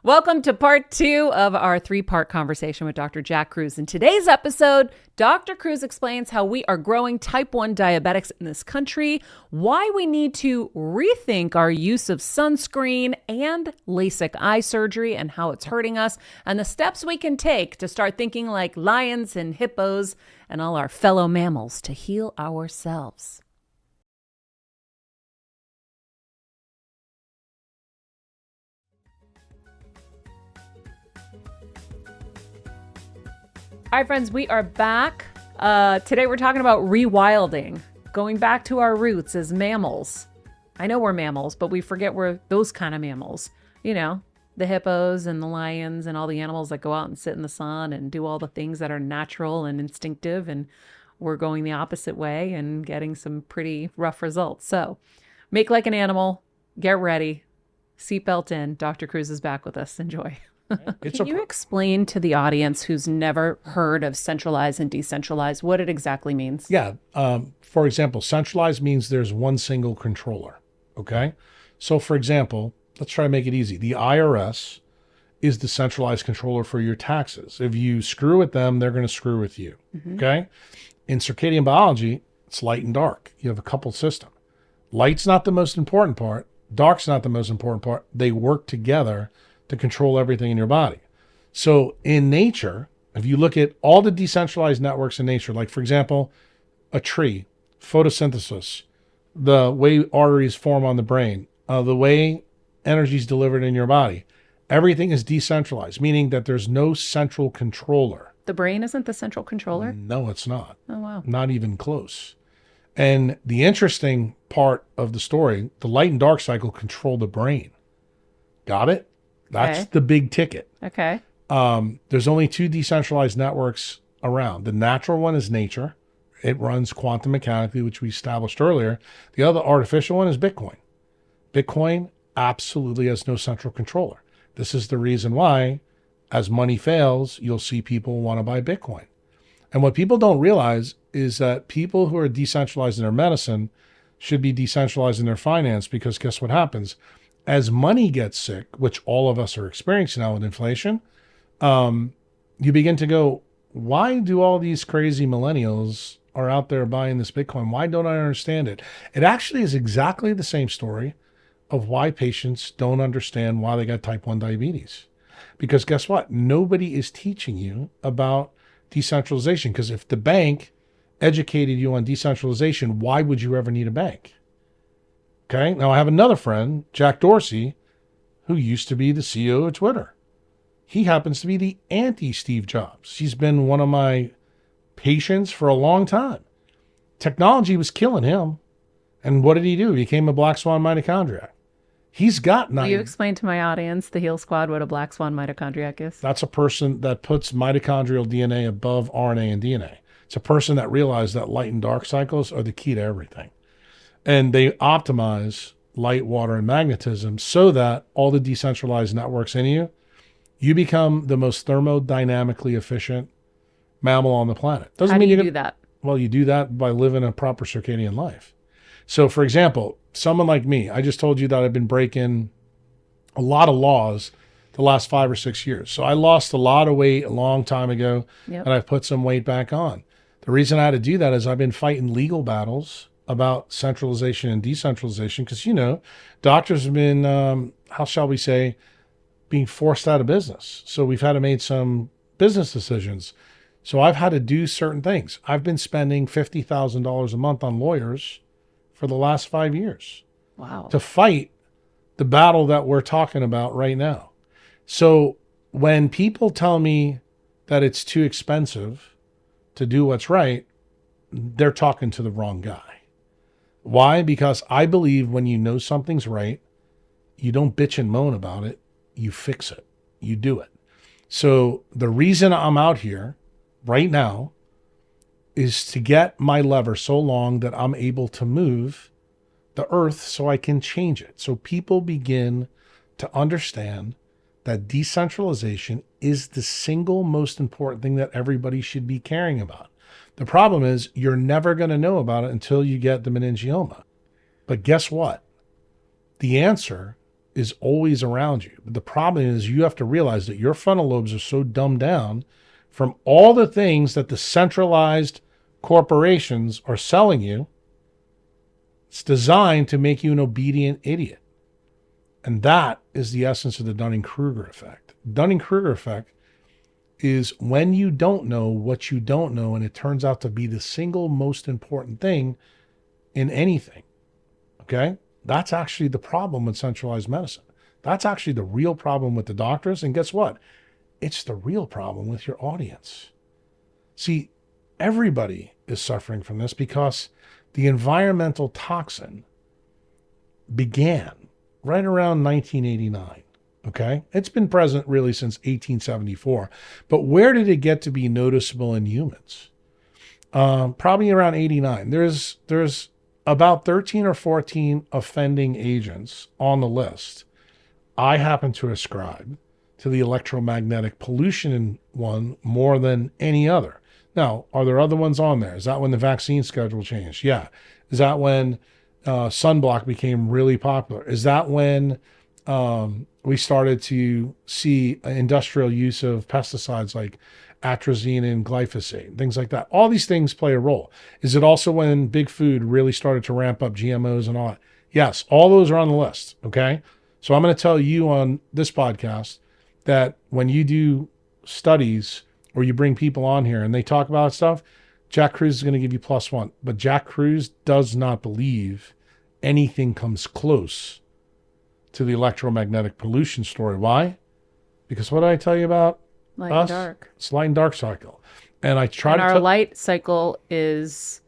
Welcome to part 2 of our 3-part conversation with Dr. Jack Kruse. In today's episode, Dr. Kruse explains how we are growing type 1 diabetics in this country, why we need to rethink our use of sunscreen and LASIK eye surgery and how it's hurting us, and the steps we can take to start thinking like lions and hippos and all our fellow mammals to heal ourselves. All right, friends, we are back. Today we're talking about rewilding, going back to our roots as mammals. I know we're mammals, but we forget we're those kind of mammals. You know, the hippos and the lions and all the animals that go out and sit in the sun and do all the things that are natural and instinctive. And we're going the opposite way and getting some pretty rough results. So make like an animal, get ready, seatbelt in. Dr. Kruse is back with us. Enjoy. Can you explain to the audience who's never heard of centralized and decentralized what it exactly means? Yeah. For example, centralized means there's one single controller. Okay. So for example, let's try to make it easy. The IRS is the centralized controller for your taxes. If you screw with them, they're going to screw with you. Mm-hmm. Okay. In circadian biology, it's light and dark. You have a coupled system. Light's not the most important part. Dark's not the most important part. They work together to control everything in your body. So in nature, if you look at all the decentralized networks in nature, like for example, a tree, photosynthesis, the way arteries form on the brain, the way energy is delivered in your body, everything is decentralized, meaning that there's no central controller. The brain isn't the central controller? No, it's not. Oh, wow. Not even close. And the interesting part of the story, the light and dark cycle control the brain. Got it? That's the big ticket. Okay. There's only 2 decentralized networks around. The natural one is nature. It runs quantum mechanically, which we established earlier. The other artificial one is Bitcoin. Bitcoin absolutely has no central controller. This is the reason why, as money fails, you'll see people want to buy Bitcoin. And what people don't realize is that people who are decentralized in their medicine should be decentralized in their finance, because guess what happens? As money gets sick, which all of us are experiencing now with inflation, you begin to go, why do all these crazy millennials are out there buying this Bitcoin? Why don't I understand it? It actually is exactly the same story of why patients don't understand why they got type 1 diabetes. Because guess what? Nobody is teaching you about decentralization. Because if the bank educated you on decentralization, why would you ever need a bank? Okay. Now I have another friend, Jack Dorsey, who used to be the CEO of Twitter. He happens to be the anti-Steve Jobs. He's been one of my patients for a long time. Technology was killing him. And what did he do? He became a black swan mitochondriac. He's got 9. Will you explain to my audience, the Heal Squad, what a black swan mitochondriac is? That's a person that puts mitochondrial DNA above RNA and DNA. It's a person that realized that light and dark cycles are the key to everything. And they optimize light, water, and magnetism so that all the decentralized networks in you, you become the most thermodynamically efficient mammal on the planet. Doesn't mean you do that. Well, you do that by living a proper circadian life. So for example, someone like me, I just told you that I've been breaking a lot of laws the last 5 or 6 years. So I lost a lot of weight a long time ago, and I've put some weight back on. The reason I had to do that is I've been fighting legal battles about centralization and decentralization, because, you know, doctors have been, how shall we say, being forced out of business. So we've had to make some business decisions. So I've had to do certain things. I've been spending $50,000 a month on lawyers for the last 5 years. Wow. To fight the battle that we're talking about right now. So when people tell me that it's too expensive to do what's right, they're talking to the wrong guy. Why? Because I believe when you know something's right, you don't bitch and moan about it. You fix it. You do it. So the reason I'm out here right now is to get my lever so long that I'm able to move the earth so I can change it. So people begin to understand that decentralization is the single most important thing that everybody should be caring about. The problem is you're never going to know about it until you get the meningioma. But guess what? The answer is always around you. But the problem is you have to realize that your frontal lobes are so dumbed down from all the things that the centralized corporations are selling you. It's designed to make you an obedient idiot. And that is the essence of the Dunning-Kruger effect. Dunning-Kruger effect is when you don't know what you don't know, and it turns out to be the single most important thing in anything. Okay? That's actually the problem with centralized medicine. That's actually the real problem with the doctors. And guess what? It's the real problem with your audience. See, everybody is suffering from this because the environmental toxin began right around 1989. Okay? It's been present really since 1874. But where did it get to be noticeable in humans? Probably around 89. There's about 13 or 14 offending agents on the list. I happen to ascribe to the electromagnetic pollution one more than any other. Now, are there other ones on there? Is that when the vaccine schedule changed? Yeah. Is that when sunblock became really popular? Is that when we started to see industrial use of pesticides like atrazine and glyphosate, things like that? All these things play a role. Is it also when big food really started to ramp up GMOs and all that? Yes, all those are on the list, okay? So I'm going to tell you on this podcast that when you do studies or you bring people on here and they talk about stuff, Jack Kruse is going to give you +1. But Jack Kruse does not believe anything comes close to the electromagnetic pollution story. Why? Because what did I tell you about Light us? and dark. It's light and dark cycle. And I try And to our light cycle is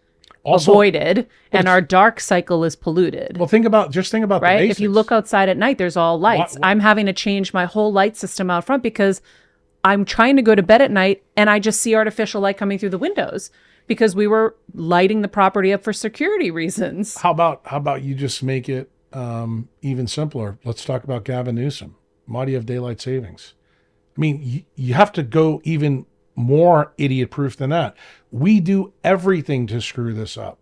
also avoided and our dark cycle is polluted. Well, think about the right? basics. If you look outside at night, there's all lights. I'm having to change my whole light system out front because I'm trying to go to bed at night and I just see artificial light coming through the windows because we were lighting the property up for security reasons. How about you just make it even simpler? Let's talk about Gavin Newsom. Why do you have daylight savings? I mean, you have to go even more idiot-proof than that. We do everything to screw this up.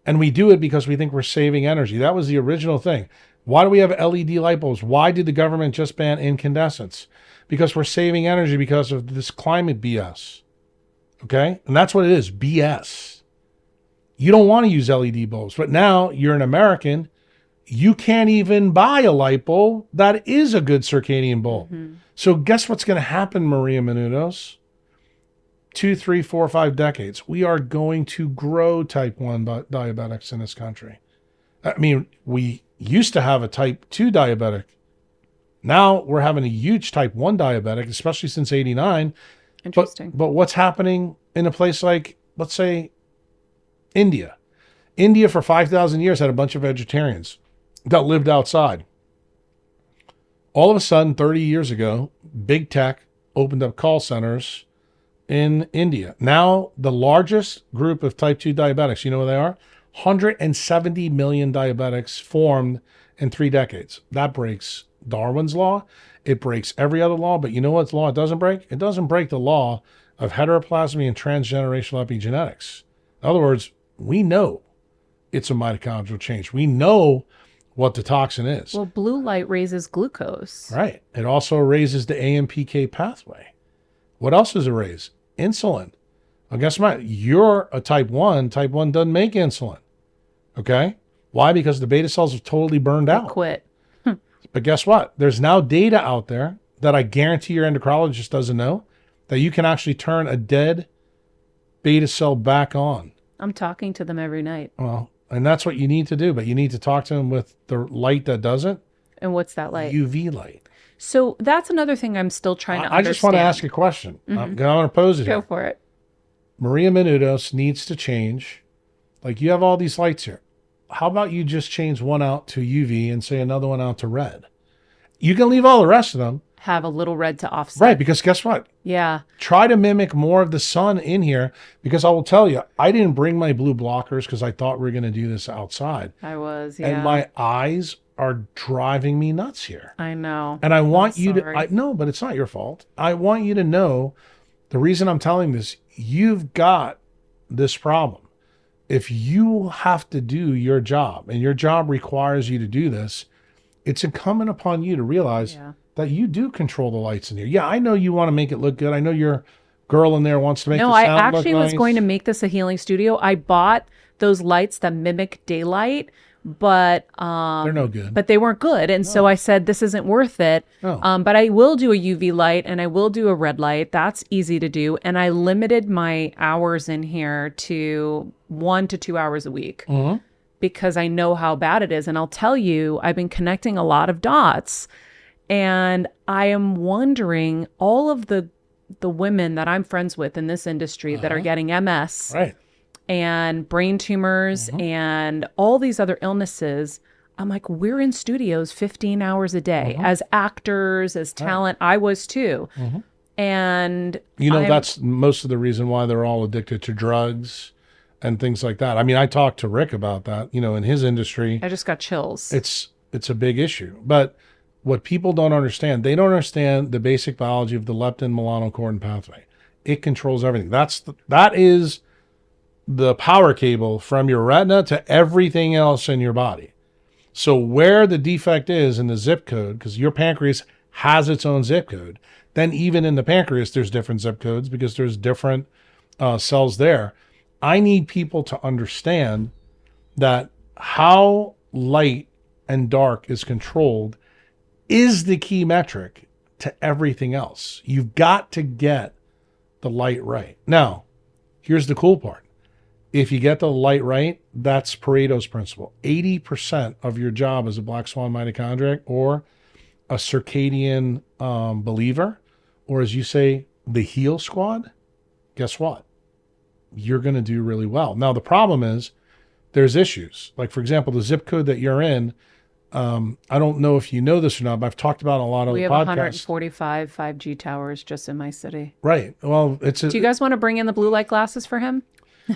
And we do it because we think we're saving energy. That was the original thing. Why do we have LED light bulbs? Why did the government just ban incandescents? Because we're saving energy because of this climate BS. Okay? And that's what it is, BS. You don't want to use LED bulbs, but now you're an American. You can't even buy a light bulb that is a good circadian bulb. Mm-hmm. So guess what's going to happen, Maria Menounos? 2, 3, 4, 5 decades. We are going to grow type 1 diabetics in this country. I mean, we used to have a type 2 diabetic. Now we're having a huge type 1 diabetic, especially since 89. Interesting. But what's happening in a place like, let's say, India? India for 5,000 years had a bunch of vegetarians that lived outside. All of a sudden, 30 years ago, big tech opened up call centers in India. Now, the largest group of type 2 diabetics, you know what they are? 170 million diabetics formed in 3 decades. That breaks Darwin's law. It breaks every other law. But you know what law it doesn't break? It doesn't break the law of heteroplasmy and transgenerational epigenetics. In other words, we know it's a mitochondrial change. We know what the toxin is. Well, blue light raises glucose. Right. It also raises the AMPK pathway. What else does it raise? Insulin. Well, guess what? You're a type 1. Type 1 doesn't make insulin. Okay? Why? Because the beta cells are totally burned out. Quit. But guess what? There's now data out there that I guarantee your endocrinologist doesn't know, that you can actually turn a dead beta cell back on. I'm talking to them every night. Well, and that's what you need to do, but you need to talk to them with the light that does it. And what's that light? UV light. So that's another thing I'm still trying to understand. I just want to ask a question. Mm-hmm. I'm going to pose it Go here. for it. Maria Menounos needs to change. Like, you have all these lights here. How about you just change one out to UV and say another one out to red? You can leave all the rest of them. Have a little red to offset. Right, because guess what? Yeah. Try to mimic more of the sun in here, because I will tell you, I didn't bring my blue blockers because I thought we were going to do this outside. I was, yeah. And my eyes are driving me nuts here. I know. And I want you to, no, but it's not your fault. I want you to know the reason I'm telling this, you've got this problem. If you have to do your job and your job requires you to do this, it's incumbent upon you to realize Yeah. that you do control the lights in here. Yeah, I know you want to make it look good. I know your girl in there wants to make No, the I sound actually look was nice. going to make this a healing studio. I bought those lights that mimic daylight, but They're no good. but they weren't good. And so I said, this isn't worth it. No. But I will do a UV light and I will do a red light. That's easy to do. And I limited my hours in here to 1 to 2 hours a week because I know how bad it is. And I'll tell you, I've been connecting a lot of dots, and I am wondering, all of the women that I'm friends with in this industry that are getting MS Right. and brain tumors and all these other illnesses, I'm like, we're in studios 15 hours a day as actors, as talent. I was too. And You know, that's most of the reason why they're all addicted to drugs and things like that. I mean, I talked to Rick about that, you know, in his industry. I just got chills. It's a big issue. But what people don't understand, they don't understand the basic biology of the leptin melanocortin pathway. It controls everything. That is the power cable from your retina to everything else in your body. So where the defect is in the zip code, because your pancreas has its own zip code, then even in the pancreas, there's different zip codes because there's different cells there. I need people to understand that how light and dark is controlled is the key metric to everything else. You've got to get the light right. Now, here's the cool part. If you get the light right, that's Pareto's principle. 80% of your job as a black swan mitochondriac or a circadian believer, or as you say, the heal squad, guess what? You're going to do really well. Now, the problem is there's issues. Like, for example, the zip code that you're in, I don't know if you know this or not, but I've talked about it on a lot of we the have podcasts. 145 5G towers just in my city. Right. Well, Do you guys want to bring in the blue light glasses for him?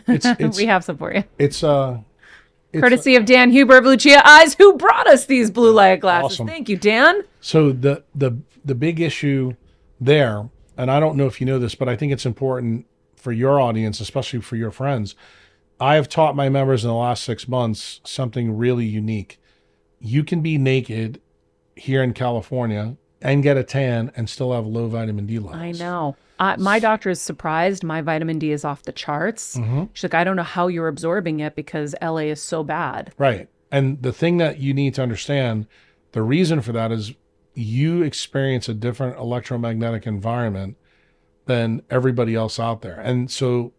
it's We have some for you. it's Courtesy of Dan Huber of Lucia Eyes, who brought us these blue light glasses. Awesome. Thank you, Dan. So the big issue there, and I don't know if you know this, but I think it's important for your audience, especially for your friends. I have taught my members in the last 6 months something really unique. You can be naked here in California and get a tan and still have low vitamin D levels. I know. My doctor is surprised. My vitamin D is off the charts. She's like, I don't know how you're absorbing it because LA is so bad. Right. And the thing that you need to understand, the reason for that is you experience a different electromagnetic environment than everybody else out there. And so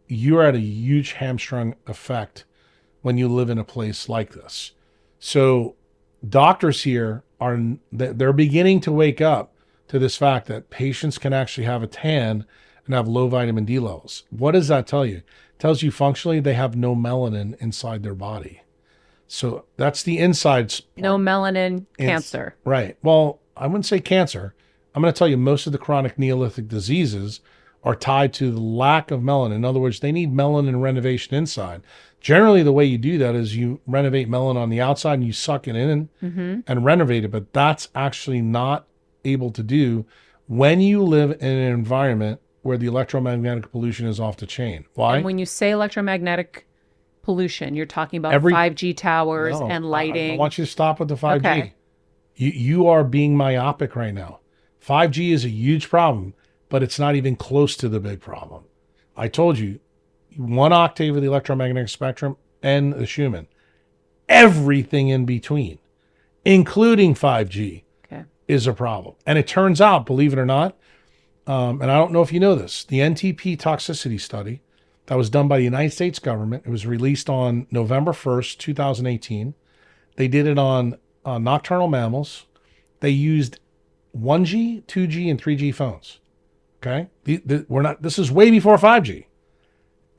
you're at a huge hamstrung effect when you live in a place like this. So doctors here they're beginning to wake up to this fact that patients can actually have a tan and have low vitamin D levels. What does that tell you? It tells you functionally they have no melanin inside their body. So that's the inside part. No melanin, cancer. Right. Well, I wouldn't say cancer. I'm going to tell you most of the chronic Neolithic diseases are tied to the lack of melanin. In other words, they need melanin renovation inside. Generally, the way you do that is you renovate melanin on the outside and you suck it in and renovate it. But that's actually not able to do when you live in an environment where the electromagnetic pollution is off the chain. Why? And when you say electromagnetic pollution, you're talking about 5G towers and lighting. I want you to stop with the 5G. Okay. You are being myopic right now. 5G is a huge problem, but it's not even close to the big problem. I told you, 1 octave of the electromagnetic spectrum and the Schumann. Everything in between, including 5G, is a problem. And it turns out, believe it or not, and I don't know if you know this, the NTP toxicity study that was done by the United States government, it was released on November 1st, 2018. They did it on nocturnal mammals. They used 1G, 2G, and 3G phones. Okay? This is way before 5G.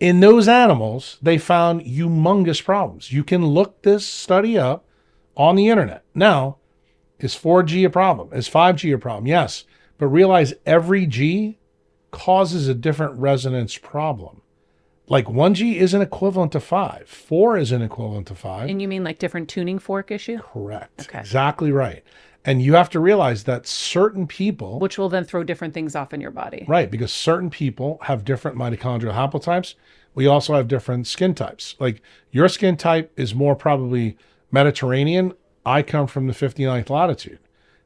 In those animals, they found humongous problems. You can look this study up on the internet. Now, is 4G a problem? Is 5G a problem? Yes. But realize every G causes a different resonance problem. Like 1G isn't equivalent to 5. 4 isn't equivalent to 5. And you mean like different tuning fork issue? Correct. Okay. Exactly right. And you have to realize that certain people... Which will then throw different things off in your body. Right, because certain people have different mitochondrial haplotypes. We also have different skin types. Like your skin type is more probably Mediterranean. I come from the 59th latitude,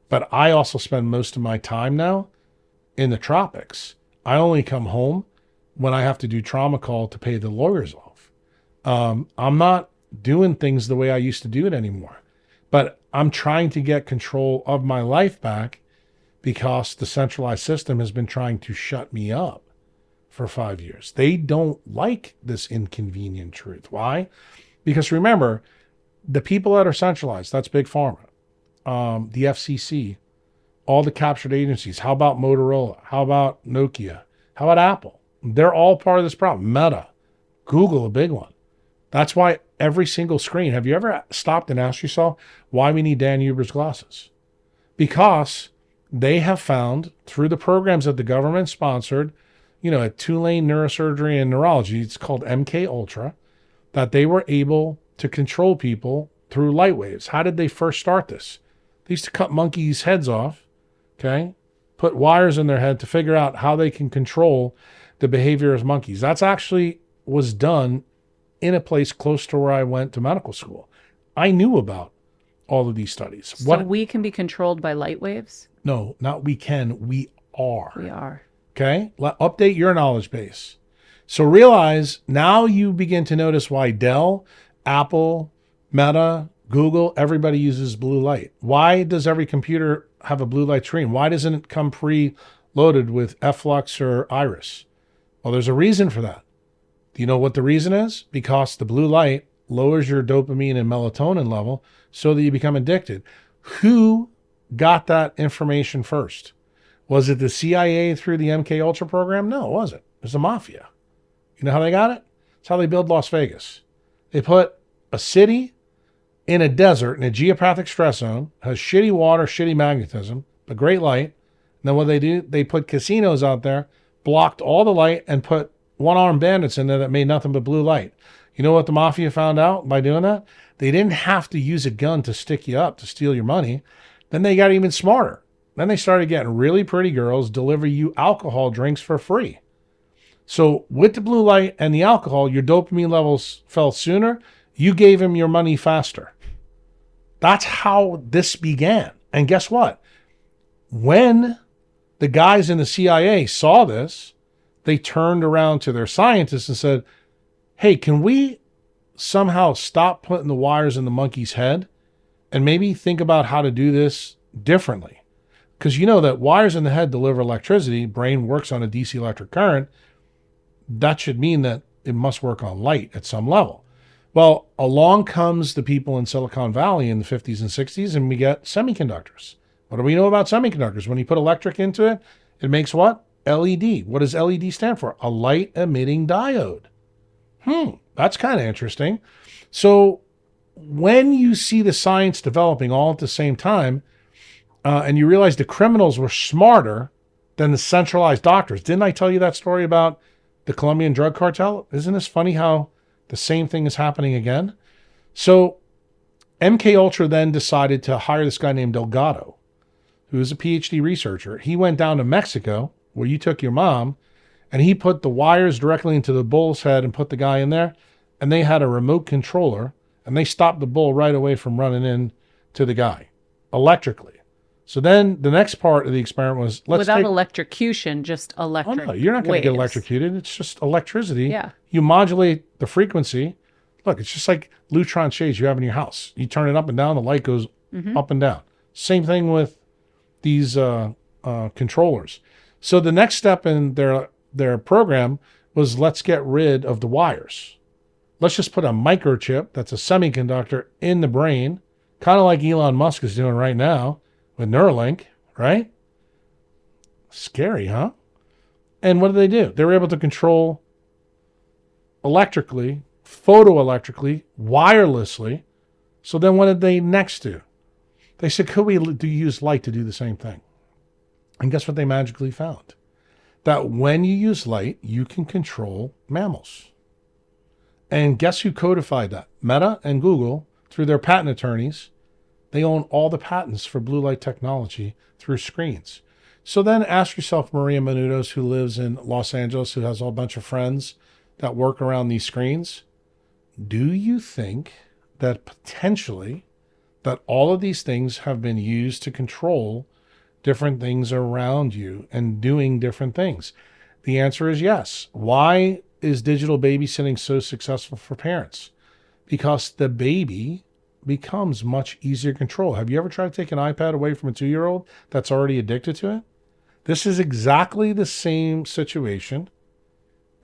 but I also spend most of my time now in the tropics. I only come home when I have to do trauma call to pay the lawyers off. I'm not doing things the way I used to do it anymore, but I'm trying to get control of my life back because the centralized system has been trying to shut me up for 5 years. They don't like this inconvenient truth. Why? Because remember, the people that are centralized, that's Big Pharma, the FCC, all the captured agencies. How about Motorola? How about Nokia? How about Apple? They're all part of this problem. Meta, Google, a big one. That's why every single screen, have you ever stopped and asked yourself why we need Dan Huber's glasses? Because they have found through the programs that the government sponsored, at Tulane Neurosurgery and Neurology, it's called MK Ultra, that they were able to control people through light waves. How did they first start this? They used to cut monkeys' heads off, okay? Put wires in their head to figure out how they can control the behavior of monkeys. That's actually was done in a place close to where I went to medical school. I knew about all of these studies. So we can be controlled by light waves? No, not we can. We are. We are. Okay? Update your knowledge base. So realize now you begin to notice why Dell, Apple, Meta, Google, everybody uses blue light. Why does every computer have a blue light screen? Why doesn't it come pre-loaded with Flux or Iris? Well, there's a reason for that. Do you know what the reason is? Because the blue light lowers your dopamine and melatonin level so that you become addicted. Who got that information first? Was it the CIA through the MK Ultra program? No, it wasn't. It was the mafia. You know how they got it? It's how they build Las Vegas. They put a city in a desert, in a geopathic stress zone, has shitty water, shitty magnetism, but great light. And then what they do, they put casinos out there, blocked all the light, and put one-armed bandits in there that made nothing but blue light. You know what the mafia found out by doing that? They didn't have to use a gun to stick you up to steal your money. Then they got even smarter. Then they started getting really pretty girls deliver you alcohol drinks for free. So with the blue light and the alcohol, your dopamine levels fell sooner. You gave them your money faster. That's how this began. And guess what? When the guys in the CIA saw this, they turned around to their scientists and said, hey, can we somehow stop putting the wires in the monkey's head and maybe think about how to do this differently? Because you know that wires in the head deliver electricity, brain works on a DC electric current. That should mean that it must work on light at some level. Well, along comes the people in Silicon Valley in the 50s and 60s, and we get semiconductors. What do we know about semiconductors? When you put electric into it, it makes what? LED. What does LED stand for? A light emitting diode. That's kind of interesting. So when you see the science developing all at the same time, and you realize the criminals were smarter than the centralized doctors. Didn't I tell you that story about the Colombian drug cartel? Isn't this funny how the same thing is happening again? So MK Ultra then decided to hire this guy named Delgado, who is a PhD researcher. He went down to Mexico, where you took your mom, and he put the wires directly into the bull's head and put the guy in there, and they had a remote controller, and they stopped the bull right away from running in to the guy electrically. So then the next part of the experiment was without electrocution, just electric. Oh no, you're not going to get waves. electrocuted. It's just electricity. Yeah. You modulate the frequency. Look, it's just like Lutron shades you have in your house. You turn it up and down, the light goes up and down. Same thing with these controllers. So the next step in their program was let's get rid of the wires. Let's just put a microchip that's a semiconductor in the brain, kind of like Elon Musk is doing right now with Neuralink, right? Scary, huh? And what do? They were able to control electrically, photoelectrically, wirelessly. So then what did they next do? They said, could we use light to do the same thing? And guess what they magically found? That when you use light, you can control mammals. And guess who codified that? Meta and Google, through their patent attorneys. They own all the patents for blue light technology through screens. So then ask yourself, Maria Menounos, who lives in Los Angeles, who has a bunch of friends that work around these screens, do you think that potentially that all of these things have been used to control different things around you and doing different things? The answer is yes. Why is digital babysitting so successful for parents? Because the baby becomes much easier to control. Have you ever tried to take an iPad away from a 2-year-old that's already addicted to it? This is exactly the same situation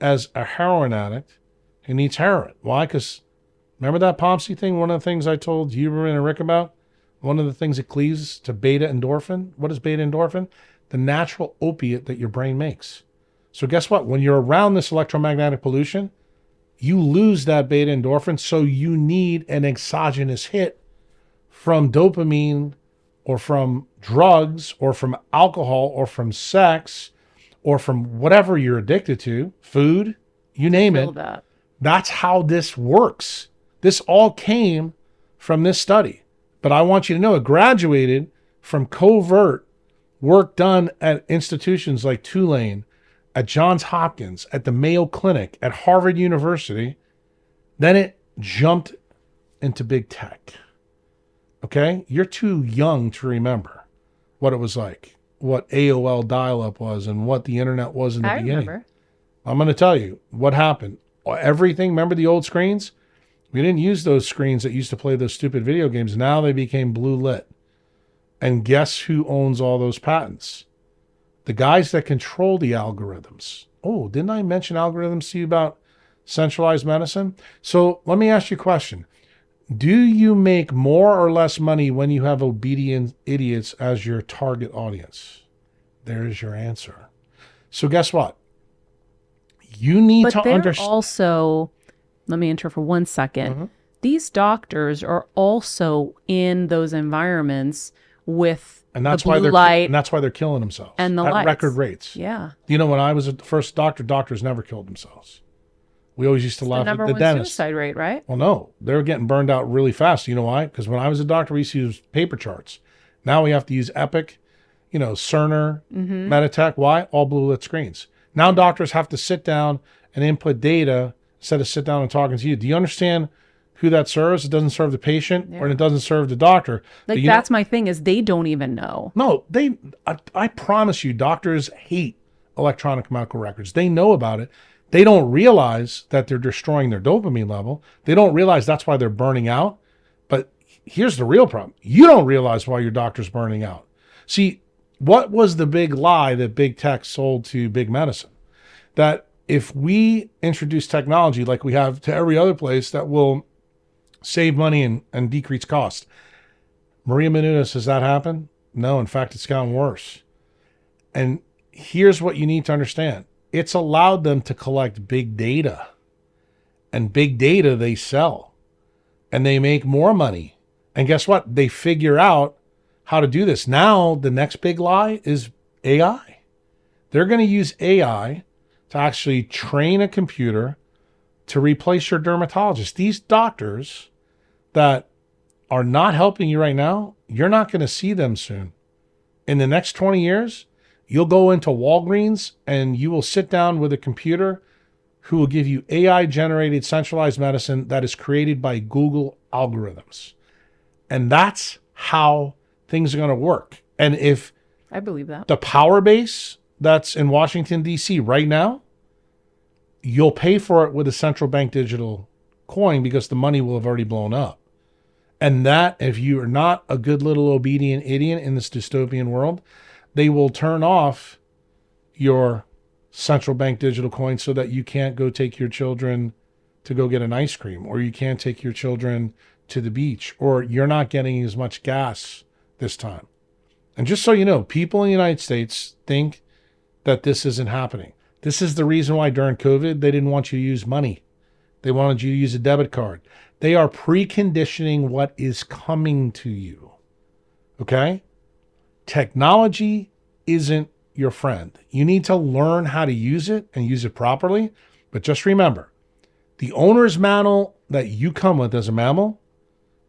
as a heroin addict who needs heroin. Why? Because remember that Pomsey thing? One of the things I told Huber and Rick about? One of the things that cleaves to beta endorphin. What is beta endorphin? The natural opiate that your brain makes. So guess what? When you're around this electromagnetic pollution, you lose that beta endorphin, so you need an exogenous hit from dopamine or from drugs or from alcohol or from sex or from whatever you're addicted to, food, you name it. That's how this works. This all came from this study. But I want you to know it graduated from covert work done at institutions like Tulane, at Johns Hopkins, at the Mayo Clinic, at Harvard University. Then it jumped into big tech. Okay? You're too young to remember what it was like, what AOL dial-up was, and what the internet was in the beginning. Remember. I'm going to tell you what happened. Everything, remember the old screens? We didn't use those screens that used to play those stupid video games. Now they became blue lit. And guess who owns all those patents? The guys that control the algorithms. Oh, didn't I mention algorithms to you about centralized medicine? So let me ask you a question. Do you make more or less money when you have obedient idiots as your target audience? There's your answer. So guess what? You need to understand. Also, let me enter for 1 second. Mm-hmm. These doctors are also in those environments with and that's the blue why light, and that's why they're killing themselves and the at lights. Record rates. Yeah. You know, when I was at the first doctor, doctors never killed themselves. We always used to laugh at the dentist. Suicide rate, right? Well, no, they were getting burned out really fast. You know why? Because when I was a doctor, we used to use paper charts. Now we have to use Epic, Cerner, Meditech. Why? All blue lit screens. Now doctors have to sit down and input data instead of sit down and talking to you. Do you understand who that serves? It doesn't serve the patient, or it doesn't serve the doctor. Like, that's my thing, is they don't even know. No, I promise you, doctors hate electronic medical records. They know about it. They don't realize that they're destroying their dopamine level. They don't realize that's why they're burning out. But here's the real problem. You don't realize why your doctor's burning out. See, what was the big lie that big tech sold to big medicine? That if we introduce technology like we have to every other place, that will save money and decrease cost. Maria Menounos, has that happened? No, in fact, it's gotten worse. And here's what you need to understand. It's allowed them to collect big data. And big data they sell. And they make more money. And guess what? They figure out how to do this. Now, the next big lie is AI. They're going to use AI to actually train a computer to replace your dermatologist. These doctors that are not helping you right now, you're not going to see them soon. In the next 20 years, you'll go into Walgreens and you will sit down with a computer who will give you AI-generated centralized medicine that is created by Google algorithms. And that's how things are going to work. And if I believe that the power base that's in Washington, D.C. right now, you'll pay for it with a central bank digital coin because the money will have already blown up. And that, if you are not a good little obedient idiot in this dystopian world, they will turn off your central bank digital coin so that you can't go take your children to go get an ice cream, or you can't take your children to the beach, or you're not getting as much gas this time. And just so you know, people in the United States think that this isn't happening. This is the reason why during COVID, they didn't want you to use money. They wanted you to use a debit card. They are preconditioning what is coming to you. Okay? Technology isn't your friend. You need to learn how to use it and use it properly. But just remember, the owner's manual that you come with as a mammal,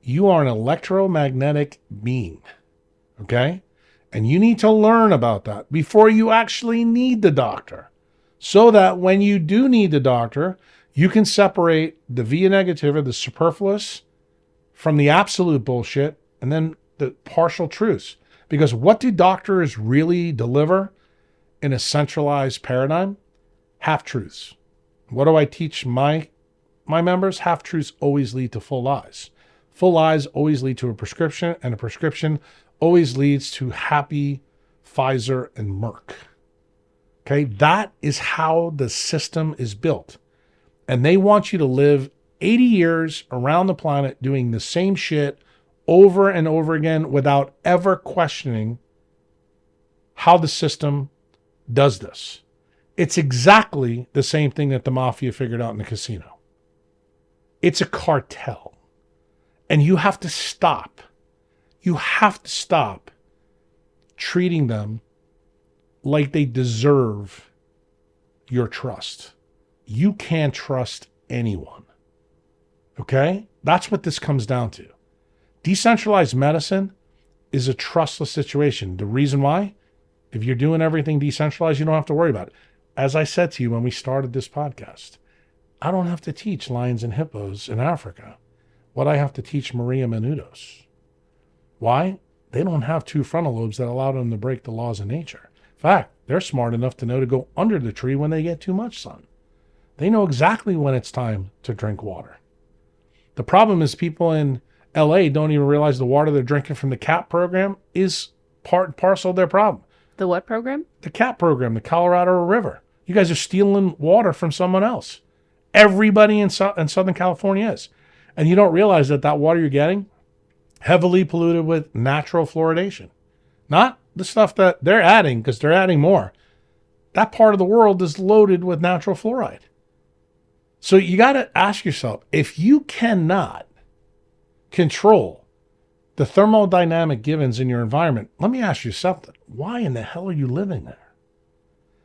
you are an electromagnetic being. Okay? And you need to learn about that before you actually need the doctor. So that when you do need the doctor, you can separate the via negativa, the superfluous, from the absolute bullshit, and then the partial truths. Because what do doctors really deliver in a centralized paradigm? Half-truths. What do I teach my members? Half-truths always lead to full lies. Full lies always lead to a prescription, and a prescription always leads to happy Pfizer and Merck. Okay, that is how the system is built. And they want you to live 80 years around the planet doing the same shit over and over again without ever questioning how the system does this. It's exactly the same thing that the mafia figured out in the casino. It's a cartel. And you have to stop. You have to stop treating them like they deserve your trust. You can't trust anyone. Okay? That's what this comes down to. Decentralized medicine is a trustless situation. The reason why? If you're doing everything decentralized, you don't have to worry about it. As I said to you when we started this podcast, I don't have to teach lions and hippos in Africa what I have to teach Maria Menounos. Why? They don't have two frontal lobes that allow them to break the laws of nature. In fact, they're smart enough to know to go under the tree when they get too much sun. They know exactly when it's time to drink water. The problem is people in LA don't even realize the water they're drinking from the CAP program is part and parcel of their problem. The what program? The CAP program, the Colorado River. You guys are stealing water from someone else. Everybody in Southern California is. And you don't realize that that water you're getting, heavily polluted with natural fluoridation. Not the stuff that they're adding, because they're adding more. That part of the world is loaded with natural fluoride. So you got to ask yourself, if you cannot control the thermodynamic givens in your environment, let me ask you something. Why in the hell are you living there?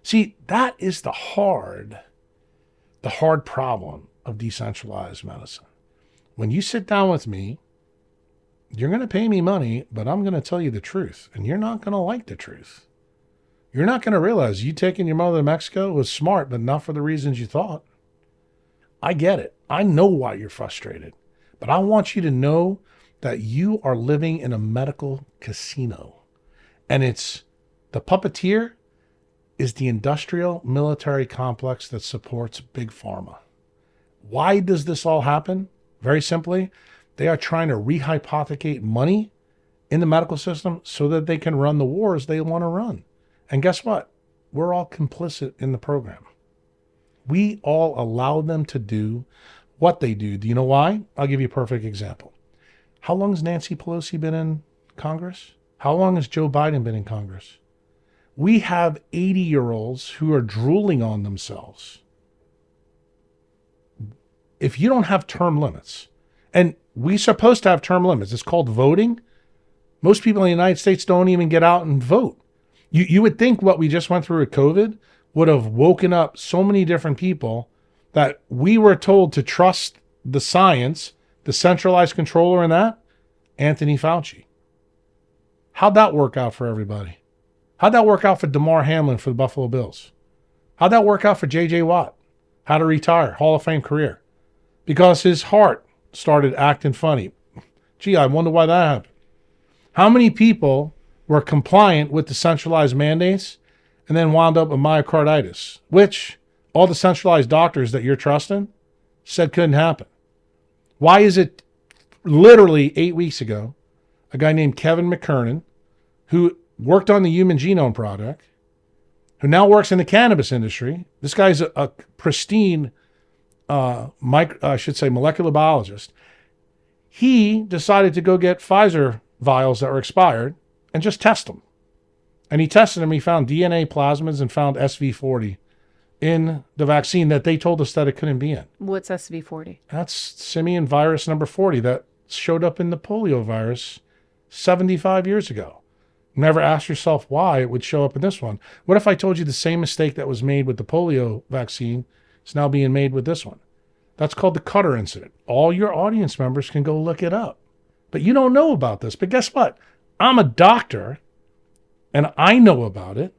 See, that is the hard problem of decentralized medicine. When you sit down with me, you're going to pay me money, but I'm going to tell you the truth, and you're not going to like the truth. You're not going to realize you taking your mother to Mexico was smart, but not for the reasons you thought. I get it. I know why you're frustrated, but I want you to know that you are living in a medical casino, and it's the puppeteer is the industrial military complex that supports big pharma. Why does this all happen? Very simply, they are trying to rehypothecate money in the medical system so that they can run the wars they want to run. And guess what? We're all complicit in the program. We all allow them to do what they do. Do you know why? I'll give you a perfect example. How long has Nancy Pelosi been in Congress? How long has Joe Biden been in Congress? We have 80-year-olds who are drooling on themselves. If you don't have term limits, and we're supposed to have term limits, it's called voting. Most people in the United States don't even get out and vote. You would think what we just went through with COVID would have woken up so many different people that we were told to trust the science, the centralized controller in that, Anthony Fauci. How'd that work out for everybody? How'd that work out for Damar Hamlin for the Buffalo Bills? How'd that work out for J.J. Watt? How to retire, Hall of Fame career. Because his heart started acting funny. Gee, I wonder why that happened. How many people were compliant with the centralized mandates and then wound up with myocarditis, which all the centralized doctors that you're trusting said couldn't happen? Why is it literally 8 weeks ago, a guy named Kevin McKernan, who worked on the Human Genome Project, who now works in the cannabis industry, this guy's a pristine molecular biologist. He decided to go get Pfizer vials that were expired and just test them. And he tested them. He found DNA plasmids and found SV40 in the vaccine that they told us that it couldn't be in. What's SV40? That's simian virus number 40 that showed up in the polio virus 75 years ago. Never ask yourself why it would show up in this one. What if I told you the same mistake that was made with the polio vaccine is now being made with this one? That's called the Cutter incident. All your audience members can go look it up. But you don't know about this. But guess what? I'm a doctor, and I know about it.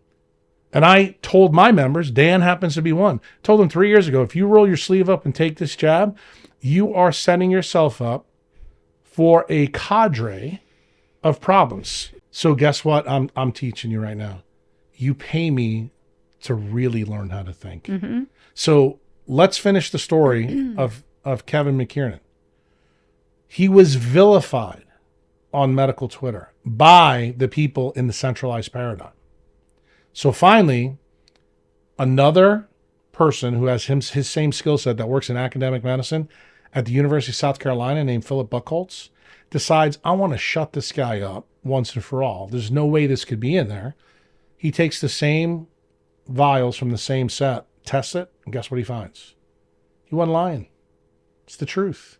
And I told my members, Dan happens to be one, told them 3 years ago, if you roll your sleeve up and take this jab, you are setting yourself up for a cadre of problems. So guess what I'm teaching you right now? You pay me to really learn how to think. Mm-hmm. So let's finish the story of Kevin McKiernan. He was vilified on medical Twitter by the people in the centralized paradigm. So finally, another person who has his same skill set that works in academic medicine at the University of South Carolina named Philip Buchholz decides, I want to shut this guy up once and for all. There's no way this could be in there. He takes the same vials from the same set, tests it, and guess what he finds? He wasn't lying. It's the truth.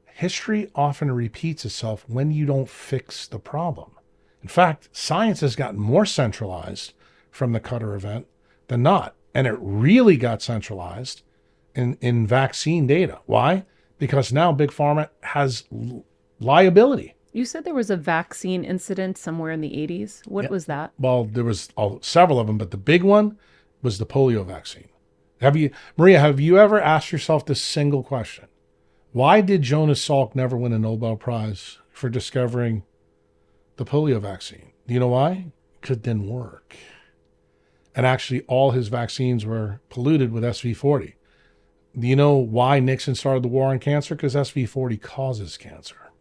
History often repeats itself when you don't fix the problem. In fact, science has gotten more centralized from the Cutter event than not. And it really got centralized in vaccine data. Why? Because now Big Pharma has liability. You said there was a vaccine incident somewhere in the 80s. What was that? Well, there was several of them, but the big one was the polio vaccine. Maria, have you ever asked yourself this single question? Why did Jonas Salk never win a Nobel Prize for discovering the polio vaccine? Do you know why? Because it didn't work. And actually, all his vaccines were polluted with SV40. Do you know why Nixon started the war on cancer? Because SV40 causes cancer.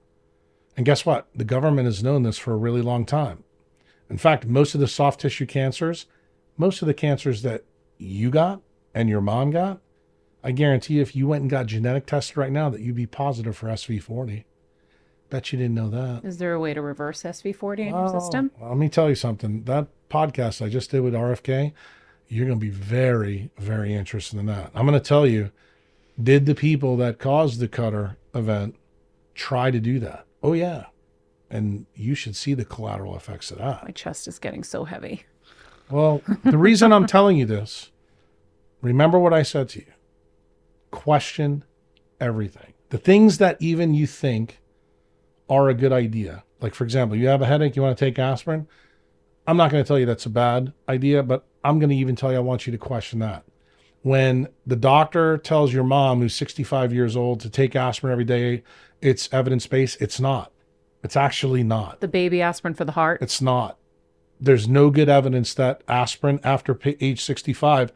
And guess what? The government has known this for a really long time. In fact, most of the soft tissue cancers, most of the cancers that you got and your mom got, I guarantee if you went and got genetic tested right now that you'd be positive for SV40. Bet you didn't know that. Is there a way to reverse SV40 in your system? Let me tell you something. That podcast I just did with RFK, you're going to be very, very interested in that. I'm going to tell you, did the people that caused the Cutter event try to do that? Oh, yeah. And you should see the collateral effects of that. My chest is getting so heavy. Well, the reason I'm telling you this, remember what I said to you. Question everything. The things that even you think are a good idea. Like, for example, you have a headache, you want to take aspirin. I'm not going to tell you that's a bad idea, but I'm going to even tell you I want you to question that. When the doctor tells your mom, who's 65 years old, to take aspirin every day, it's evidence-based. It's not. It's actually not. The baby aspirin for the heart? It's not. There's no good evidence that aspirin after age 65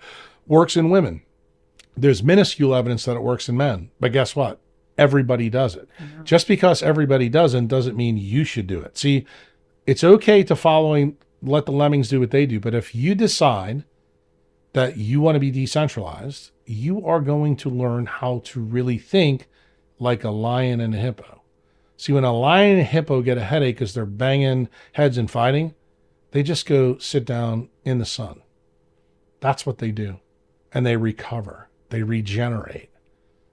works in women. There's minuscule evidence that it works in men. But guess what? Everybody does it. Just because everybody doesn't mean you should do it. See, it's okay to let the lemmings do what they do. But if you decide that you want to be decentralized, you are going to learn how to really think like a lion and a hippo. See, when a lion and a hippo get a headache because they're banging heads and fighting, they just go sit down in the sun. That's what they do. And they recover. They regenerate.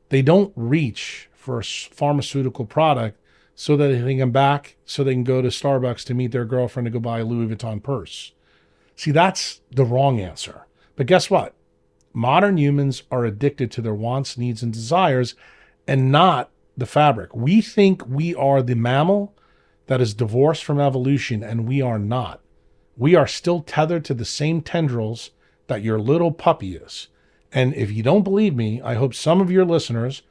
They don't reach for a pharmaceutical product so that they can come back, so they can go to Starbucks to meet their girlfriend to go buy a Louis Vuitton purse. See, that's the wrong answer. But guess what? Modern humans are addicted to their wants, needs, and desires, and not the fabric. We think we are the mammal that is divorced from evolution, and we are not. We are still tethered to the same tendrils that your little puppy is. And if you don't believe me, I hope some of your listeners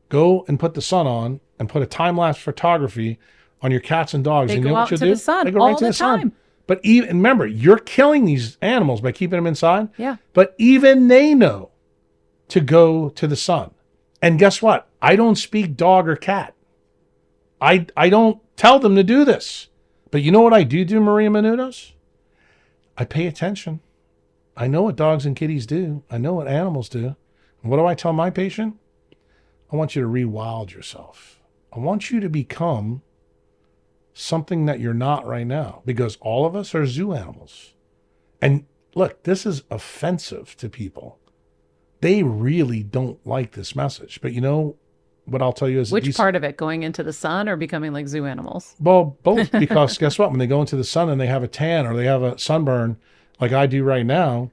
go and put the sun on and put a time-lapse photography on your cats and dogs. They and go you know out what you to do? the sun They go all right to the the sun. time. But even remember, you're killing these animals by keeping them inside. Yeah. But even they know to go to the sun. And guess what? I don't speak dog or cat. I don't tell them to do this. But you know what I do, Maria Menounos? I pay attention. I know what dogs and kitties do. I know what animals do. And what do I tell my patient? I want you to rewild yourself. I want you to become something that you're not right now, because all of us are zoo animals. And look, this is offensive to people. They really don't like this message. But you know what I'll tell you is... Which part of it? Going into the sun or becoming like zoo animals? Well, both. Because guess what? When they go into the sun and they have a tan or they have a sunburn, like I do right now,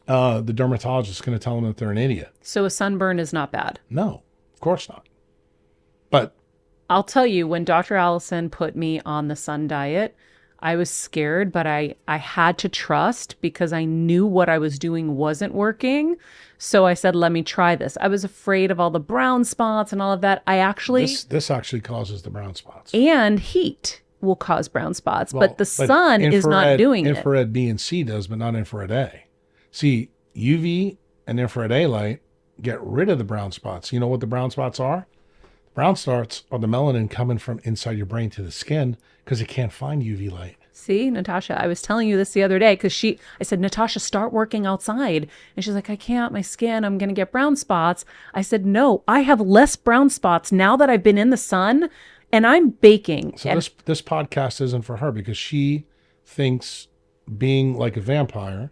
the dermatologist is going to tell them that they're an idiot. So a sunburn is not bad? No, of course not. But I'll tell you, when Dr. Allison put me on the sun diet, I was scared, but I had to trust because I knew what I was doing wasn't working. So I said, let me try this. I was afraid of all the brown spots and all of that. I actually... This actually causes the brown spots. And heat. will cause brown spots, Well, but the sun is not infrared- doing it. Infrared B and C does, but not infrared A. See, UV and infrared A light get rid of the brown spots. You know what the brown spots are? Brown spots are the melanin coming from inside your brain to the skin because it can't find UV light. See, Natasha, I was telling you this the other day because I said, Natasha, start working outside. And she's like, I can't, my skin, I'm going to get brown spots. I said, no, I have less brown spots now that I've been in the sun and I'm baking. So this podcast isn't for her because she thinks being like a vampire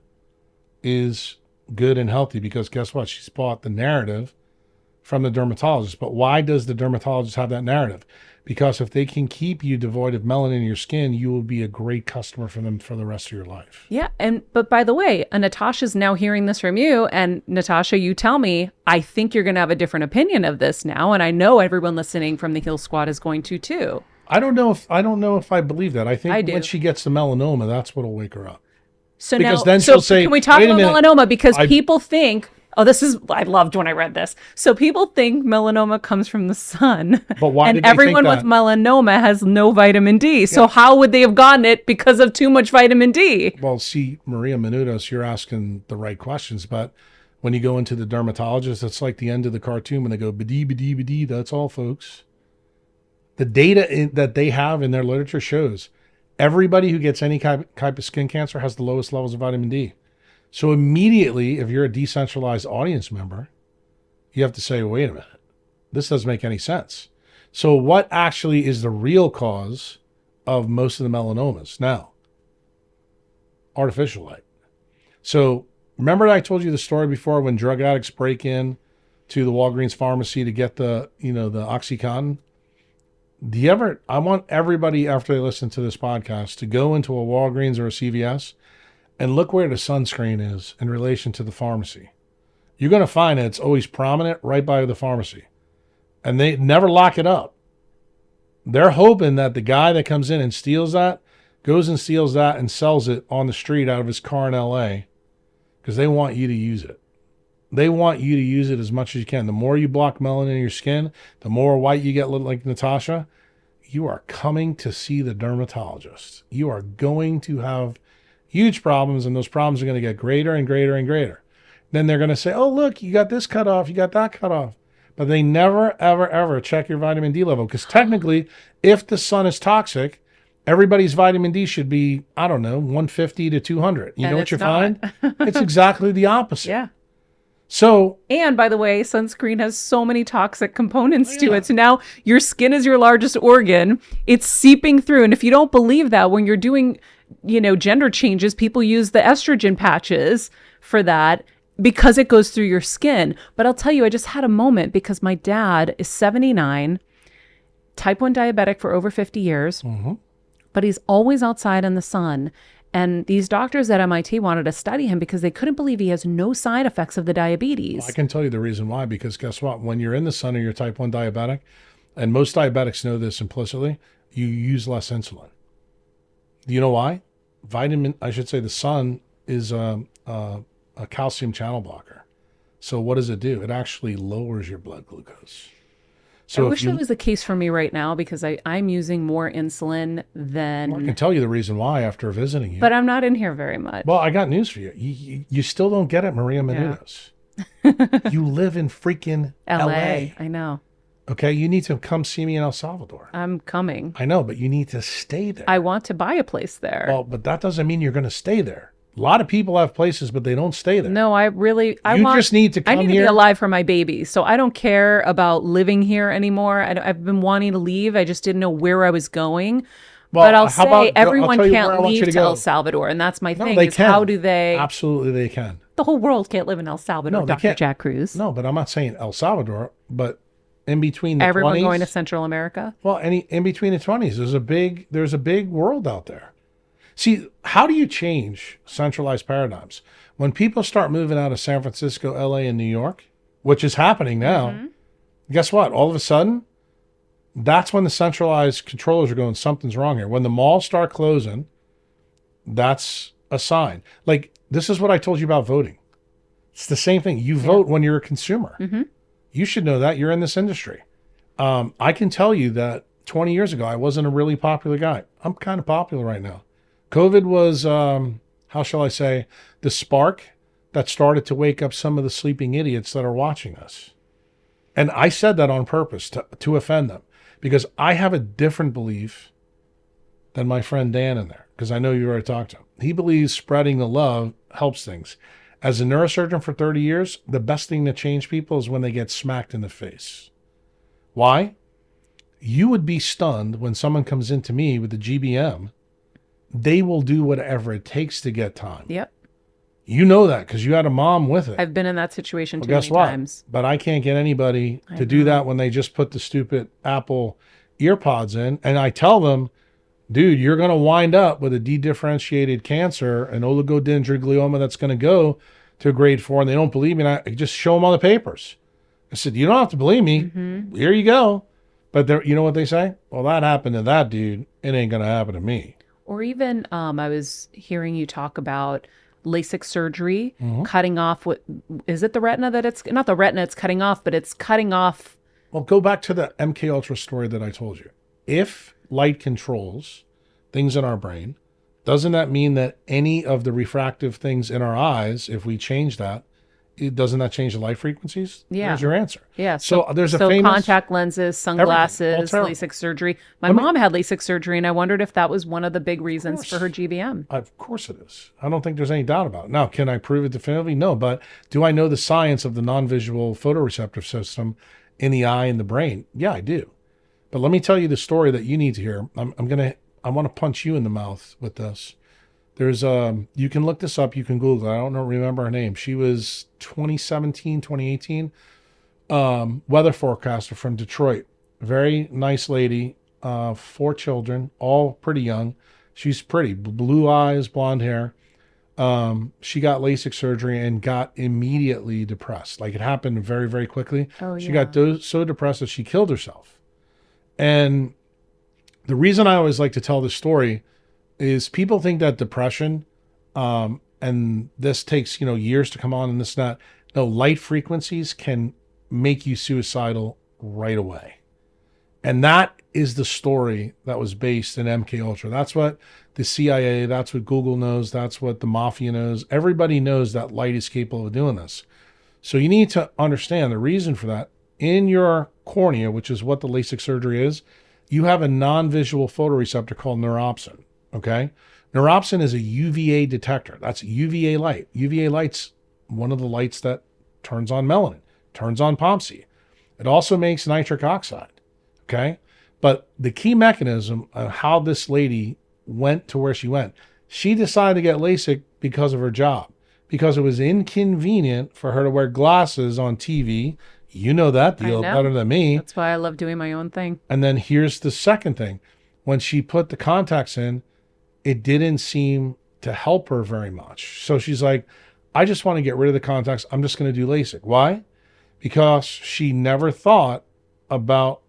is good and healthy because guess what? She's bought the narrative from the dermatologist. But why does the dermatologist have that narrative? Because if they can keep you devoid of melanin in your skin, you will be a great customer for them for the rest of your life. Yeah. But by the way, Natasha's now hearing this from you. And Natasha, you tell me, I think you're going to have a different opinion of this now. And I know everyone listening from the Heal Squad is going to too. I don't know if I believe that. I think I do. when she gets the melanoma, that's what'll wake her up. So Because now, then so she'll say, can we talk "Wait a about minute, melanoma? Because people think, I loved when I read this. So people think melanoma comes from the sun. But why and did they think everyone with that? melanoma has no vitamin D. So how would they have gotten it because of too much vitamin D? Well, see, Maria Menounos, you're asking the right questions, but when you go into the dermatologist, it's like the end of the cartoon when they go, bidee, bidee, bidee, that's all, folks. The data that they have in their literature shows everybody who gets any type of skin cancer has the lowest levels of vitamin D. So immediately, if you're a decentralized audience member, you have to say, wait a minute, this doesn't make any sense. So what actually is the real cause of most of the melanomas? Now, artificial light. So remember I told you the story before when drug addicts break in to the Walgreens pharmacy to get the OxyContin? I want everybody after they listen to this podcast to go into a Walgreens or a CVS and look where the sunscreen is in relation to the pharmacy. You're going to find it's always prominent right by the pharmacy. And they never lock it up. They're hoping that the guy that comes in and steals that goes and steals that and sells it on the street out of his car in LA because they want you to use it. They want you to use it as much as you can. The more you block melanin in your skin, the more white you get like Natasha, you are coming to see the dermatologist. You are going to have huge problems, and those problems are going to get greater and greater and greater. Then they're going to say, oh, look, you got this cut off, you got that cut off. But they never, ever, ever check your vitamin D level because technically, if the sun is toxic, everybody's vitamin D should be, 150 to 200. You know what you find? It's exactly the opposite. Yeah. So, and by the way, sunscreen has so many toxic components to it. So now your skin is your largest organ. It's seeping through. And if you don't believe that, when you're doing, gender changes, people use the estrogen patches for that because it goes through your skin. But I'll tell you, I just had a moment because my dad is 79, type 1 diabetic for over 50 years, but he's always outside in the sun. And these doctors at MIT wanted to study him because they couldn't believe he has no side effects of the diabetes. Well, I can tell you the reason why, because guess what? When you're in the sun and you're type 1 diabetic, and most diabetics know this implicitly, you use less insulin. Do you know why? The sun is a calcium channel blocker. So what does it do? It actually lowers your blood glucose. So I wish that was the case for me right now because I'm using more insulin than... I can tell you the reason why after visiting you. But I'm not in here very much. Well, I got news for you. You still don't get it, Maria Menounos. Yeah. You live in freaking LA. I know. Okay, you need to come see me in El Salvador. I'm coming. I know, but you need to stay there. I want to buy a place there. Well, but that doesn't mean you're going to stay there. A lot of people have places, but they don't stay there. No, You just need to come here. I need to be alive for my baby. So I don't care about living here anymore. I've been wanting to leave. I just didn't know where I was going. Well, but I'll say everyone can't leave to El Salvador. And that's my thing. They can. How do they? Absolutely, they can. The whole world can't live in El Salvador, Dr. Jack Kruse. No, but I'm not saying El Salvador, but in between the everyone 20s, going to Central America? Well, in between the 20s, there's a big world out there. See, how do you change centralized paradigms? When people start moving out of San Francisco, LA, and New York, which is happening now, guess what? All of a sudden, that's when the centralized controllers are going, something's wrong here. When the malls start closing, that's a sign. Like, this is what I told you about voting. It's the same thing. You vote when you're a consumer. You should know that. You're in this industry. I can tell you that 20 years ago, I wasn't a really popular guy. I'm kind of popular right now. COVID was, how shall I say, the spark that started to wake up some of the sleeping idiots that are watching us. And I said that on purpose to offend them, because I have a different belief than my friend Dan in there, because I know you've already talked to him. He believes spreading the love helps things. As a neurosurgeon for 30 years, the best thing to change people is when they get smacked in the face. Why? You would be stunned when someone comes into me with a GBM. They will do whatever it takes to get time. Yep. You know that because you had a mom with it. I've been in that situation Well, too many times. But I can't get anybody to do that when they just put the stupid Apple earpods in. And I tell them, dude, you're going to wind up with a dedifferentiated cancer, an oligodendroglioma that's going to go to grade 4. And they don't believe me. And I just show them all the papers. I said, you don't have to believe me. Mm-hmm. Here you go. But you know what they say? Well, that happened to that dude. It ain't going to happen to me. Or even I was hearing you talk about LASIK surgery, cutting off is it the retina that it's not the retina it's cutting off, but it's cutting off. Well, go back to the MK Ultra story that I told you. If light controls things in our brain, doesn't that mean that any of the refractive things in our eyes, if we change that, doesn't that change the light frequencies? Yeah. There's your answer. Yeah. So there's a famous contact lenses, sunglasses, LASIK surgery. My mom had LASIK surgery, and I wondered if that was one of the big reasons for her GBM. Of course it is. I don't think there's any doubt about it. Now, can I prove it definitively? No. But do I know the science of the non-visual photoreceptor system in the eye and the brain? Yeah, I do. But let me tell you the story that you need to hear. I want to punch you in the mouth with this. There's you can look this up. You can Google it. I don't remember her name. She was 2017, 2018 weather forecaster from Detroit. Very nice lady. 4 children, all pretty young. She's pretty. Blue eyes, blonde hair. She got LASIK surgery and got immediately depressed. Like it happened very, very quickly. Oh, yeah. She got so depressed that she killed herself. And the reason I always like to tell this story is people think that depression, and this takes, years to come on and this, not. No, light frequencies can make you suicidal right away. And that is the story that was based in MK Ultra. That's what the CIA, that's what Google knows. That's what the mafia knows. Everybody knows that light is capable of doing this. So you need to understand the reason for that. In your cornea, which is what the LASIK surgery is, you have a non-visual photoreceptor called neuropsin. Okay. Neuropsin is a UVA detector. That's UVA light. UVA light's one of the lights that turns on melanin, turns on POMC. It also makes nitric oxide. Okay. But the key mechanism of how this lady went to where she went, she decided to get LASIK because of her job, because it was inconvenient for her to wear glasses on TV. You know that deal better than me. That's why I love doing my own thing. And then here's the second thing. When she put the contacts in, it didn't seem to help her very much. So she's like, I just want to get rid of the contacts. I'm just going to do LASIK. Why? Because she never thought about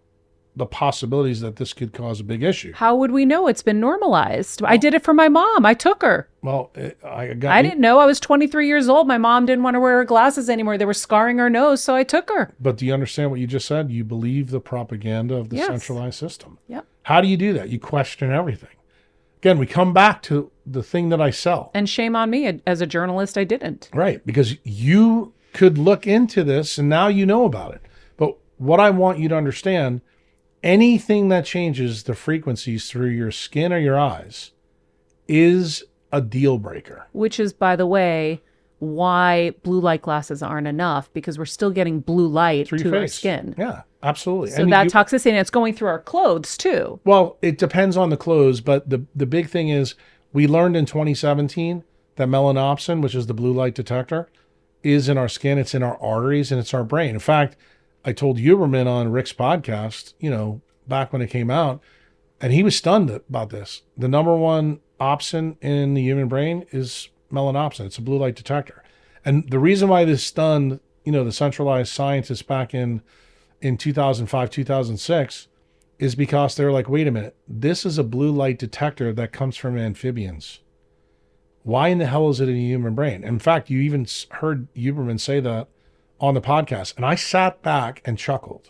the possibilities that this could cause a big issue. How would we know? It's been normalized. I did it for my mom. I took her. Well, I didn't know. I was 23 years old. My mom didn't want to wear her glasses anymore. They were scarring her nose, so I took her. But do you understand what you just said? You believe the propaganda of the Yes. centralized system. Yep. How do you do that? You question everything. Again, we come back to the thing that I sell. And shame on me. As a journalist, I didn't. Right, because you could look into this and now you know about it. But what I want you to understand, anything that changes the frequencies through your skin or your eyes is a deal breaker. Which is, by the way, why blue light glasses aren't enough, because we're still getting blue light to our skin. Yeah, absolutely. So that toxicity, and it's going through our clothes too. Well, it depends on the clothes, but the big thing is we learned in 2017 that melanopsin, which is the blue light detector, is in our skin, it's in our arteries, and it's our brain. In fact, I told Huberman on Rick's podcast, back when it came out, and he was stunned about this. The number one opsin in the human brain is melanopsin. It's a blue light detector. And the reason why this stunned, the centralized scientists back in 2005, 2006, is because they're like, wait a minute, this is a blue light detector that comes from amphibians. Why in the hell is it in a human brain? In fact, you even heard Huberman say that on the podcast. And I sat back and chuckled.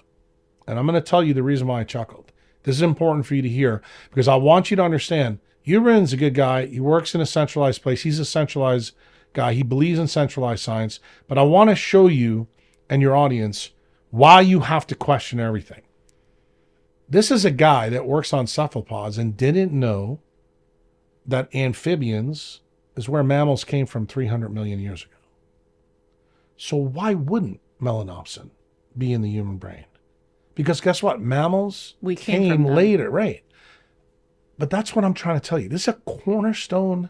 And I'm going to tell you the reason why I chuckled. This is important for you to hear because I want you to understand Huberman's a good guy. He works in a centralized place. He's a centralized guy. He believes in centralized science. But I want to show you and your audience why you have to question everything. This is a guy that works on cephalopods and didn't know that amphibians is where mammals came from 300 million years ago. So why wouldn't melanopsin be in the human brain? Because guess what? Mammals We came from them. later, right? But that's what I'm trying to tell you. This is a cornerstone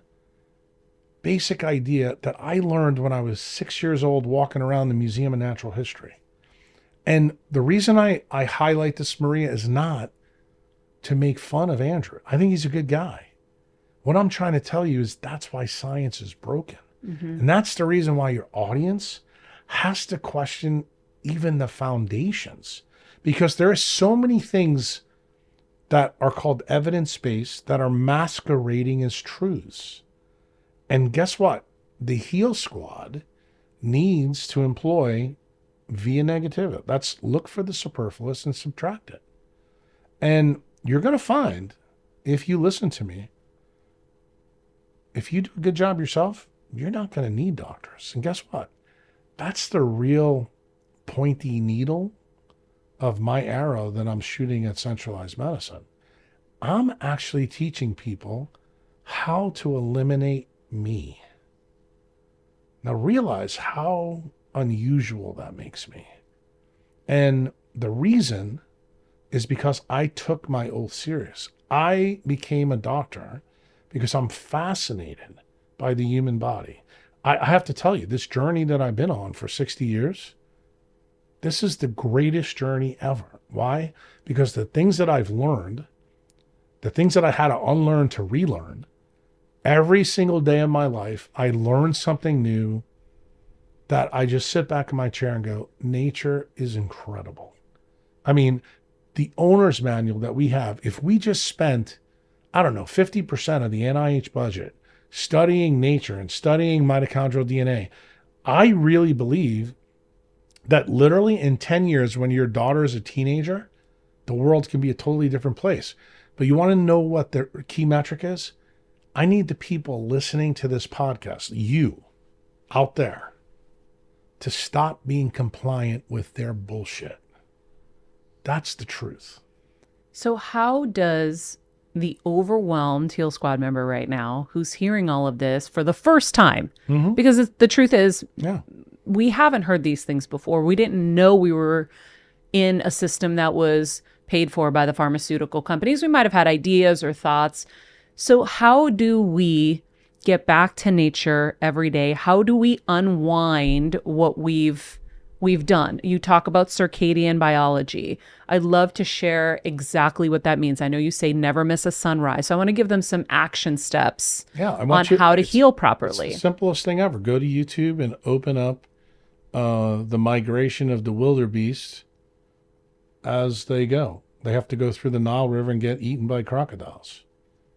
basic idea that I learned when I was 6 years old walking around the Museum of Natural History. And the reason I highlight this, Maria, is not to make fun of Andrew. I think he's a good guy. What I'm trying to tell you is that's why science is broken. And that's the reason why your audience has to question even the foundations. Because there are so many things that are called evidence-based that are masquerading as truths. And guess what? The Heal Squad needs to employ via negativity. That's look for the superfluous and subtract it. And you're going to find, if you listen to me, if you do a good job yourself, you're not going to need doctors. And guess what? That's the real pointy needle of my arrow that I'm shooting at centralized medicine. I'm actually teaching people how to eliminate me. Now realize how unusual that makes me. And the reason is because I took my oath serious. I became a doctor because I'm fascinated by the human body. I have to tell you, this journey that I've been on for 60 years, this is the greatest journey ever. Why? Because the things that I've learned, the things that I had to unlearn to relearn, every single day of my life, I learned something new that I just sit back in my chair and go, nature is incredible. I mean, the owner's manual that we have, if we just spent, 50% of the NIH budget studying nature and studying mitochondrial DNA, I really believe that literally in 10 years, when your daughter is a teenager, the world can be a totally different place. But you want to know what the key metric is? I need the people listening to this podcast, you out there, to stop being compliant with their bullshit. That's the truth. So how does the overwhelmed Heal Squad member right now, who's hearing all of this for the first time, because the truth is, we haven't heard these things before. We didn't know we were in a system that was paid for by the pharmaceutical companies. We might have had ideas or thoughts. So how do we get back to nature every day? How do we unwind what we've done? You talk about circadian biology. I'd love to share exactly what that means. I know you say never miss a sunrise. So I want to give them some action steps on how to heal properly. It's the simplest thing ever. Go to YouTube and open up the migration of the wildebeest as they go. They have to go through the Nile River and get eaten by crocodiles.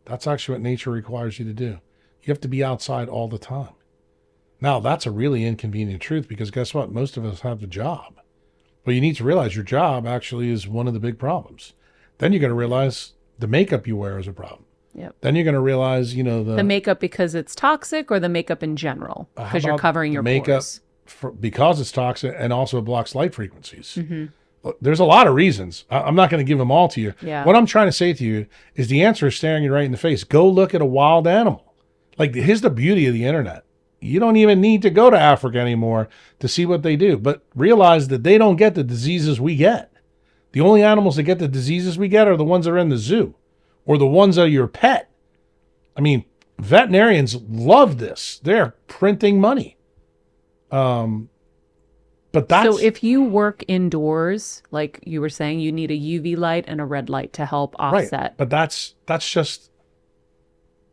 That's actually what nature requires you to do. You have to be outside all the time. Now, that's a really inconvenient truth because guess what? Most of us have a job. But you need to realize your job actually is one of the big problems. Then you're going to realize the makeup you wear is a problem. Yep. Then you're going to realize, the makeup because it's toxic, or the makeup in general because you're covering your makeup pores. Because it's toxic and also it blocks light frequencies. There's a lot of reasons. I'm not going to give them all to you. Yeah. What I'm trying to say to you is the answer is staring you right in the face. Go look at a wild animal. Like, here's the beauty of the internet. You don't even need to go to Africa anymore to see what they do. But realize that they don't get the diseases we get. The only animals that get the diseases we get are the ones that are in the zoo or the ones that are your pet. I mean, veterinarians love this. They're printing money. But that's... So if you work indoors, like you were saying, you need a UV light and a red light to help offset. Right. But that's just...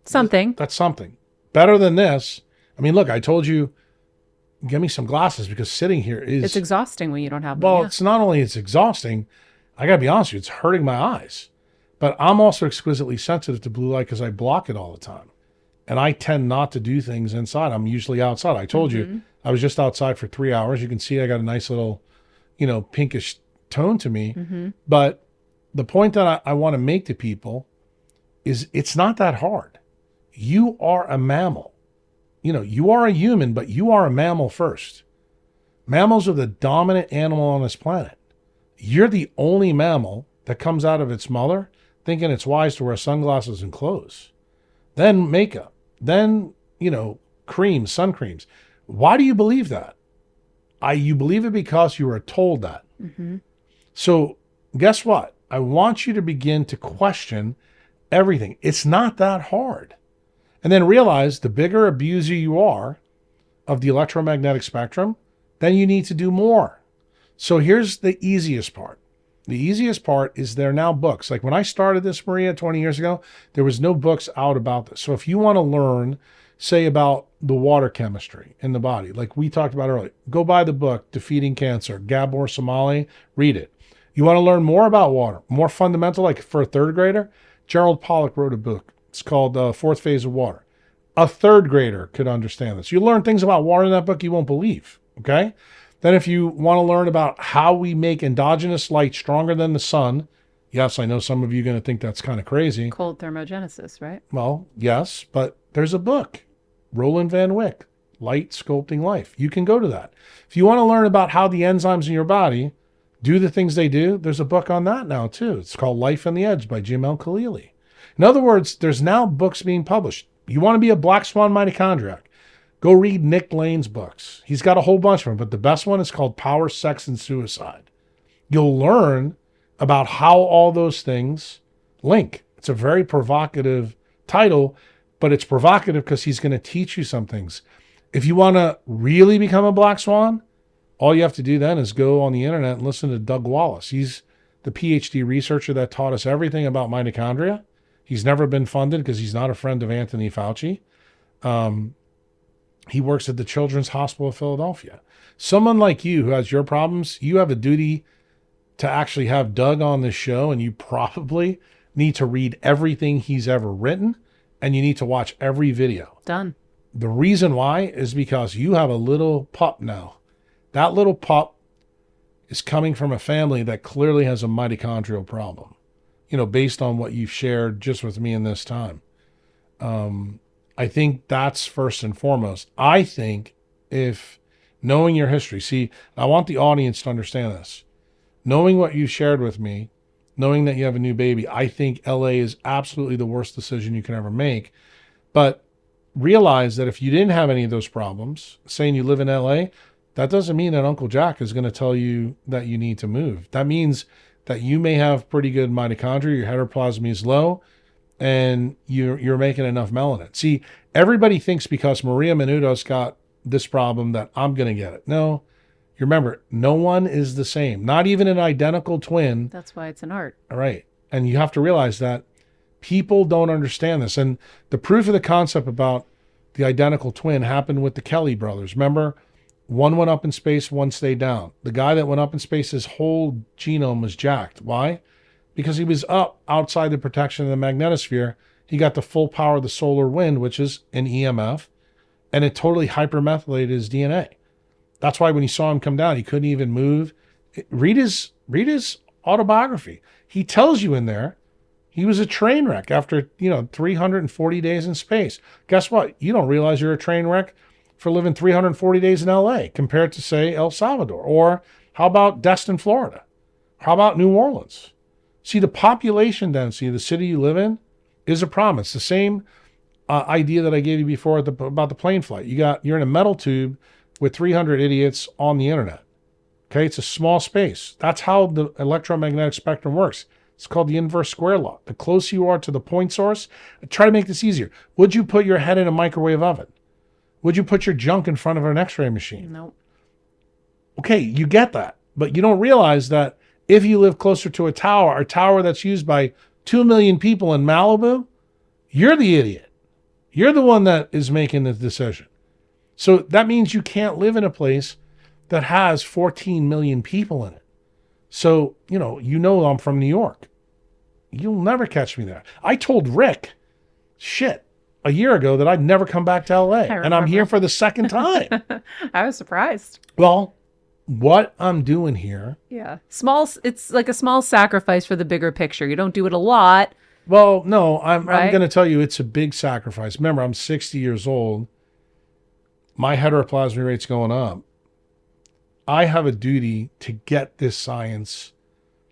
something. That's something. Better than this. I mean, look, I told you, give me some glasses because sitting here is... It's exhausting when you don't have them. Well, it's not only it's exhausting, I got to be honest with you, it's hurting my eyes. But I'm also exquisitely sensitive to blue light because I block it all the time. And I tend not to do things inside. I'm usually outside. I told you, I was just outside for 3 hours. You can see I got a nice little, pinkish tone to me. But the point that I want to make to people is it's not that hard. You are a mammal. You are a human, but you are a mammal first. Mammals are the dominant animal on this planet. You're the only mammal that comes out of its mother thinking it's wise to wear sunglasses and clothes. Then makeup. Then, creams, sun creams. Why do you believe that? You believe it because you were told that. Mm-hmm. So guess what? I want you to begin to question everything. It's not that hard. And then realize the bigger abuser you are of the electromagnetic spectrum, then you need to do more. So here's the easiest part. The easiest part is there are now books. Like when I started this, Maria, 20 years ago, there was no books out about this. So if you want to learn, say, about the water chemistry in the body, like we talked about earlier, go buy the book, Defeating Cancer, Gabor Somali, read it. You want to learn more about water, more fundamental, like for a third grader? Gerald Pollack wrote a book. It's called Fourth Phase of Water. A third grader could understand this. You learn things about water in that book you won't believe, okay? Then if you want to learn about how we make endogenous light stronger than the sun, yes, I know some of you are going to think that's kind of crazy. Cold thermogenesis, right? Well, yes, but there's a book, Roland Van Wyck, Light Sculpting Life. You can go to that. If you want to learn about how the enzymes in your body do the things they do, there's a book on that now too. It's called Life on the Edge by Jim L. Khalili. In other words, there's now books being published. You want to be a black swan mitochondriac, go read Nick Lane's books. He's got a whole bunch of them, but the best one is called Power, Sex, and Suicide. You'll learn about how all those things link. It's a very provocative title, but it's provocative because he's going to teach you some things. If you want to really become a black swan, all you have to do then is go on the internet and listen to Doug Wallace. He's the PhD researcher that taught us everything about mitochondria. He's never been funded because he's not a friend of Anthony Fauci. He works at the Children's Hospital of Philadelphia. Someone like you who has your problems, you have a duty to actually have Doug on this show, and you probably need to read everything he's ever written, and you need to watch every video. Done. The reason why is because you have a little pup now. That little pup is coming from a family that clearly has a mitochondrial problem, based on what you've shared just with me in this time. I think that's first and foremost. I think if knowing your history, see, I want the audience to understand this. Knowing what you shared with me, knowing that you have a new baby, I think LA is absolutely the worst decision you can ever make. But realize that if you didn't have any of those problems, saying you live in LA, that doesn't mean that Uncle Jack is going to tell you that you need to move. That means that you may have pretty good mitochondria, your heteroplasmy is low, and you're making enough melanin. See, everybody thinks because Maria Menounos got this problem that I'm going to get it. No, you remember, no one is the same, not even an identical twin. That's why it's an art. All right. And you have to realize that people don't understand this. And the proof of the concept about the identical twin happened with the Kelly brothers. Remember, one went up in space, one stayed down. The guy that went up in space, his whole genome was jacked. Why? Because he was up outside the protection of the magnetosphere. He got the full power of the solar wind, which is an EMF, and it totally hypermethylated his DNA. That's why when you saw him come down, he couldn't even move. Read his autobiography. He tells you in there he was a train wreck after 340 days in space. Guess what? You don't realize you're a train wreck for living 340 days in LA compared to, say, El Salvador. Or how about Destin, Florida? How about New Orleans? See, the population density of the city you live in is a problem. It's the same idea that I gave you before about the plane flight. You're in a metal tube with 300 idiots on the internet. Okay, it's a small space. That's how the electromagnetic spectrum works. It's called the inverse square law. The closer you are to the point source, try to make this easier. Would you put your head in a microwave oven? Would you put your junk in front of an x-ray machine? Nope. Okay, you get that. But you don't realize that if you live closer to a tower that's used by 2 million people in Malibu, you're the idiot. You're the one that is making the decision. So that means you can't live in a place that has 14 million people in it. So, I'm from New York. You'll never catch me there. I told Rick, a year ago that I'd never come back to LA. And I'm here for the second time. I was surprised. Well, what I'm doing here. Yeah. It's like a small sacrifice for the bigger picture. You don't do it a lot, Well, no, I'm right? going to tell you it's a big sacrifice. Remember, I'm 60 years old. My heteroplasmy rate's going up. I have a duty to get this science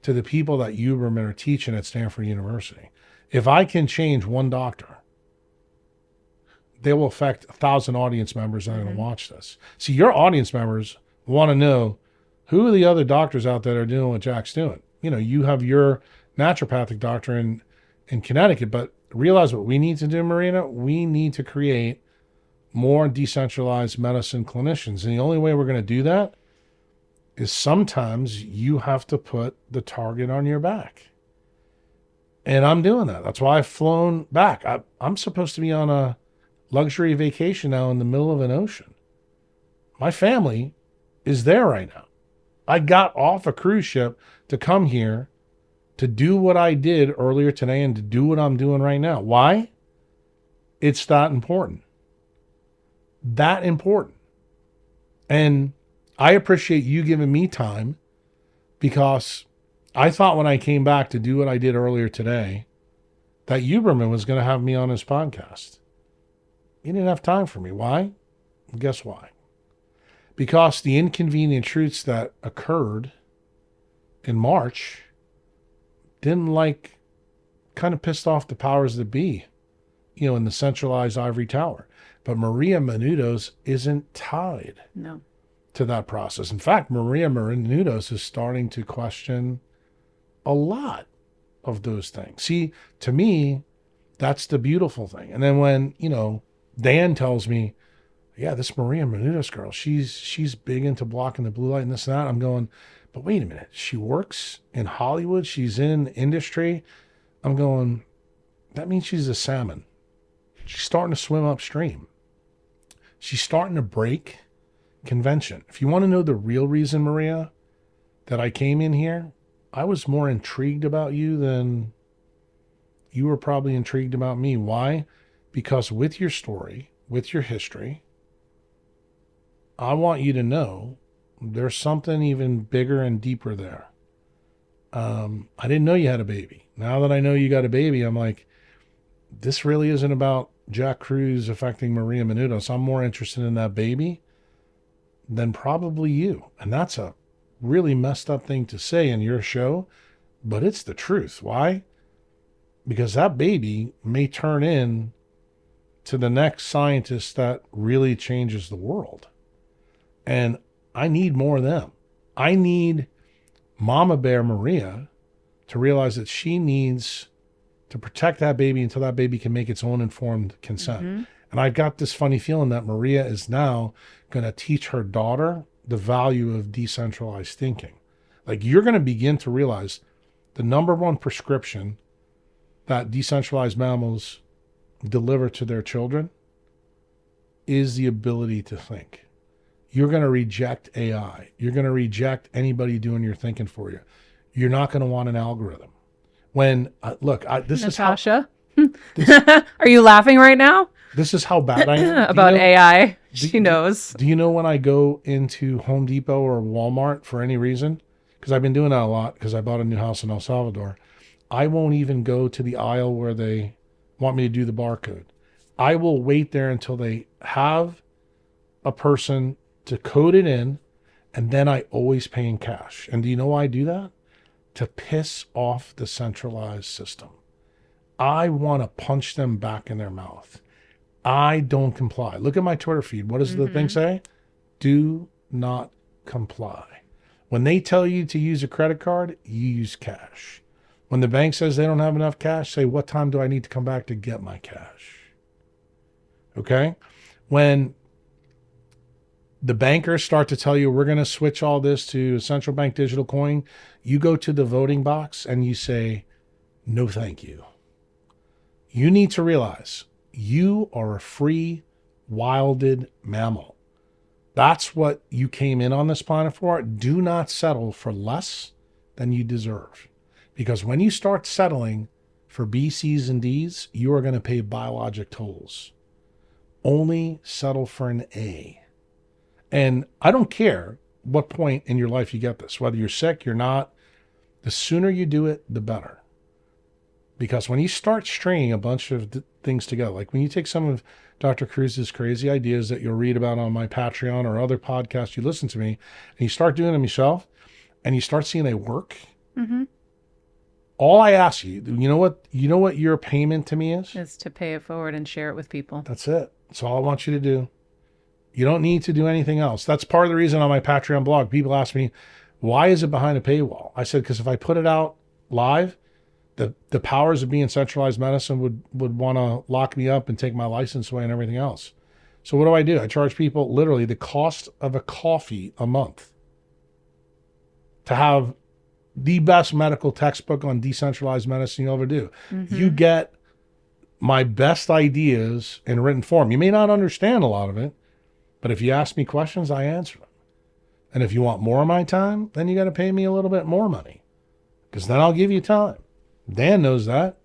to the people that Huberman are teaching at Stanford University. If I can change one doctor, they will affect 1,000 audience members that are going to watch this. See, your audience members want to know who are the other doctors out there that are doing what Jack's doing. You know, you have your naturopathic doctor in Connecticut, but realize what we need to do, Marina. We need to create more decentralized medicine clinicians. And the only way we're going to do that is sometimes you have to put the target on your back. And I'm doing that. That's why I've flown back. I'm supposed to be on a luxury vacation now in the middle of an ocean. My family is there right now. I got off a cruise ship to come here to do what I did earlier today and to do what I'm doing right now. Why? It's that important. That important. And I appreciate you giving me time, because I thought when I came back to do what I did earlier today that Huberman was going to have me on his podcast. He didn't have time for me. Why? Guess why? Because the inconvenient truths that occurred in March kind of pissed off the powers that be, in the centralized ivory tower. But Maria Menounos isn't tied to that process. In fact, Maria Menounos is starting to question a lot of those things. See, to me, that's the beautiful thing. And then when, Dan tells me, yeah, this Maria Menounos girl, she's big into blocking the blue light and this and that. I'm going, but wait a minute. She works in Hollywood. She's in industry. I'm going, that means she's a salmon. She's starting to swim upstream. She's starting to break convention. If you want to know the real reason, Maria, that I came in here, I was more intrigued about you than you were probably intrigued about me. Why? Because with your story, with your history, I want you to know there's something even bigger and deeper there. I didn't know you had a baby. Now that I know you got a baby, I'm like, this really isn't about Jack Kruse affecting Maria Menounos. I'm more interested in that baby than probably you. And that's a really messed up thing to say in your show, but it's the truth. Why? Because that baby may turn in to the next scientist that really changes the world. And I need more of them. I need Mama Bear Maria to realize that she needs to protect that baby until that baby can make its own informed consent. Mm-hmm. And I've got this funny feeling that Maria is now going to teach her daughter the value of decentralized thinking. Like, you're going to begin to realize the number one prescription that decentralized mammals deliver to their children is the ability to think. You're going to reject AI. You're going to reject anybody doing your thinking for you. You're not going to want an algorithm. When, this Natasha, is how... Are you laughing right now? This is how bad I am. About AI. She knows. Do you know when I go into Home Depot or Walmart for any reason? Because I've been doing that a lot because I bought a new house in El Salvador. I won't even go to the aisle where they want me to do the barcode. I will wait there until they have a person to code it in, and then I always pay in cash. And do you know why I do that? To piss off the centralized system. I want to punch them back in their mouth. I don't comply. Look at my Twitter feed. What does the thing say? Do not comply. When they tell you to use a credit card, you use cash. When the bank says they don't have enough cash, say, what time do I need to come back to get my cash? Okay? When the bankers start to tell you, we're going to switch all this to a central bank digital coin, you go to the voting box and you say, no, thank you. You need to realize you are a free, wilded mammal. That's what you came in on this planet for. Do not settle for less than you deserve. Because when you start settling for B, C's, and D's, you are going to pay biologic tolls. Only settle for an A. And I don't care what point in your life you get this, whether you're sick, you're not, the sooner you do it, the better. Because when you start stringing a bunch of things together, like when you take some of Dr. Kruse's crazy ideas that you'll read about on my Patreon or other podcasts you listen to me, and you start doing them yourself, and you start seeing they work, all I ask you, you know what your payment to me is to pay it forward and share it with people. That's it. That's all I want you to do. You don't need to do anything else. That's part of the reason on my Patreon blog, people ask me, why is it behind a paywall? I said, because if I put it out live, the powers of being centralized medicine would want to lock me up and take my license away and everything else. So what do? I charge people literally the cost of a coffee a month to have the best medical textbook on decentralized medicine you'll ever do. You get my best ideas in written form. You may not understand a lot of it, but if you ask me questions, I answer them. And if you want more of my time, then you got to pay me a little bit more money, because then I'll give you time. Dan knows that.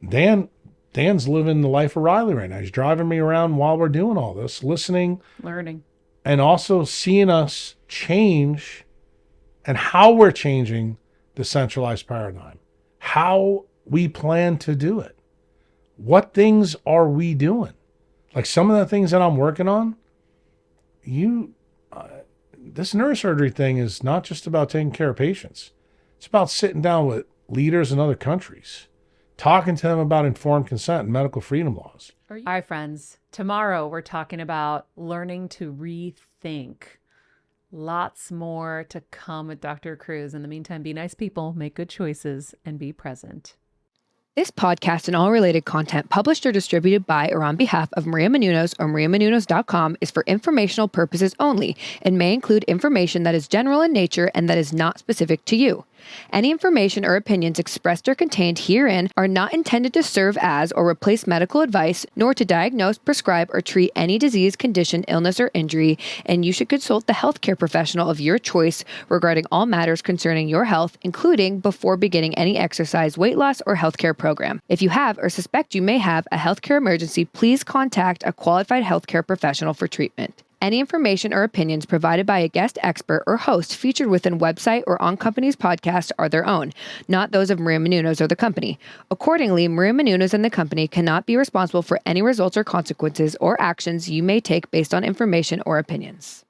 Dan's living the life of Riley right now. He's driving me around while we're doing all this, listening, learning, and also seeing us change and how we're changing the centralized paradigm, how we plan to do it. What things are we doing? Like some of the things that I'm working on, this neurosurgery thing is not just about taking care of patients. It's about sitting down with leaders in other countries, talking to them about informed consent and medical freedom laws. All right, friends. Tomorrow we're talking about learning to rethink. Lots more to come with Dr. Kruse. In the meantime, be nice people, make good choices, and be present. This podcast and all related content published or distributed by or on behalf of Maria Menounos or MariaMenounos.com is for informational purposes only and may include information that is general in nature and that is not specific to you. Any information or opinions expressed or contained herein are not intended to serve as or replace medical advice, nor to diagnose, prescribe, or treat any disease, condition, illness, or injury, and you should consult the healthcare professional of your choice regarding all matters concerning your health, including before beginning any exercise, weight loss, or healthcare program. If you have or suspect you may have a healthcare emergency, please contact a qualified healthcare professional for treatment. Any information or opinions provided by a guest expert or host featured within website or on company's podcast are their own, not those of Maria Menounos or the company. Accordingly, Maria Menounos and the company cannot be responsible for any results or consequences or actions you may take based on information or opinions.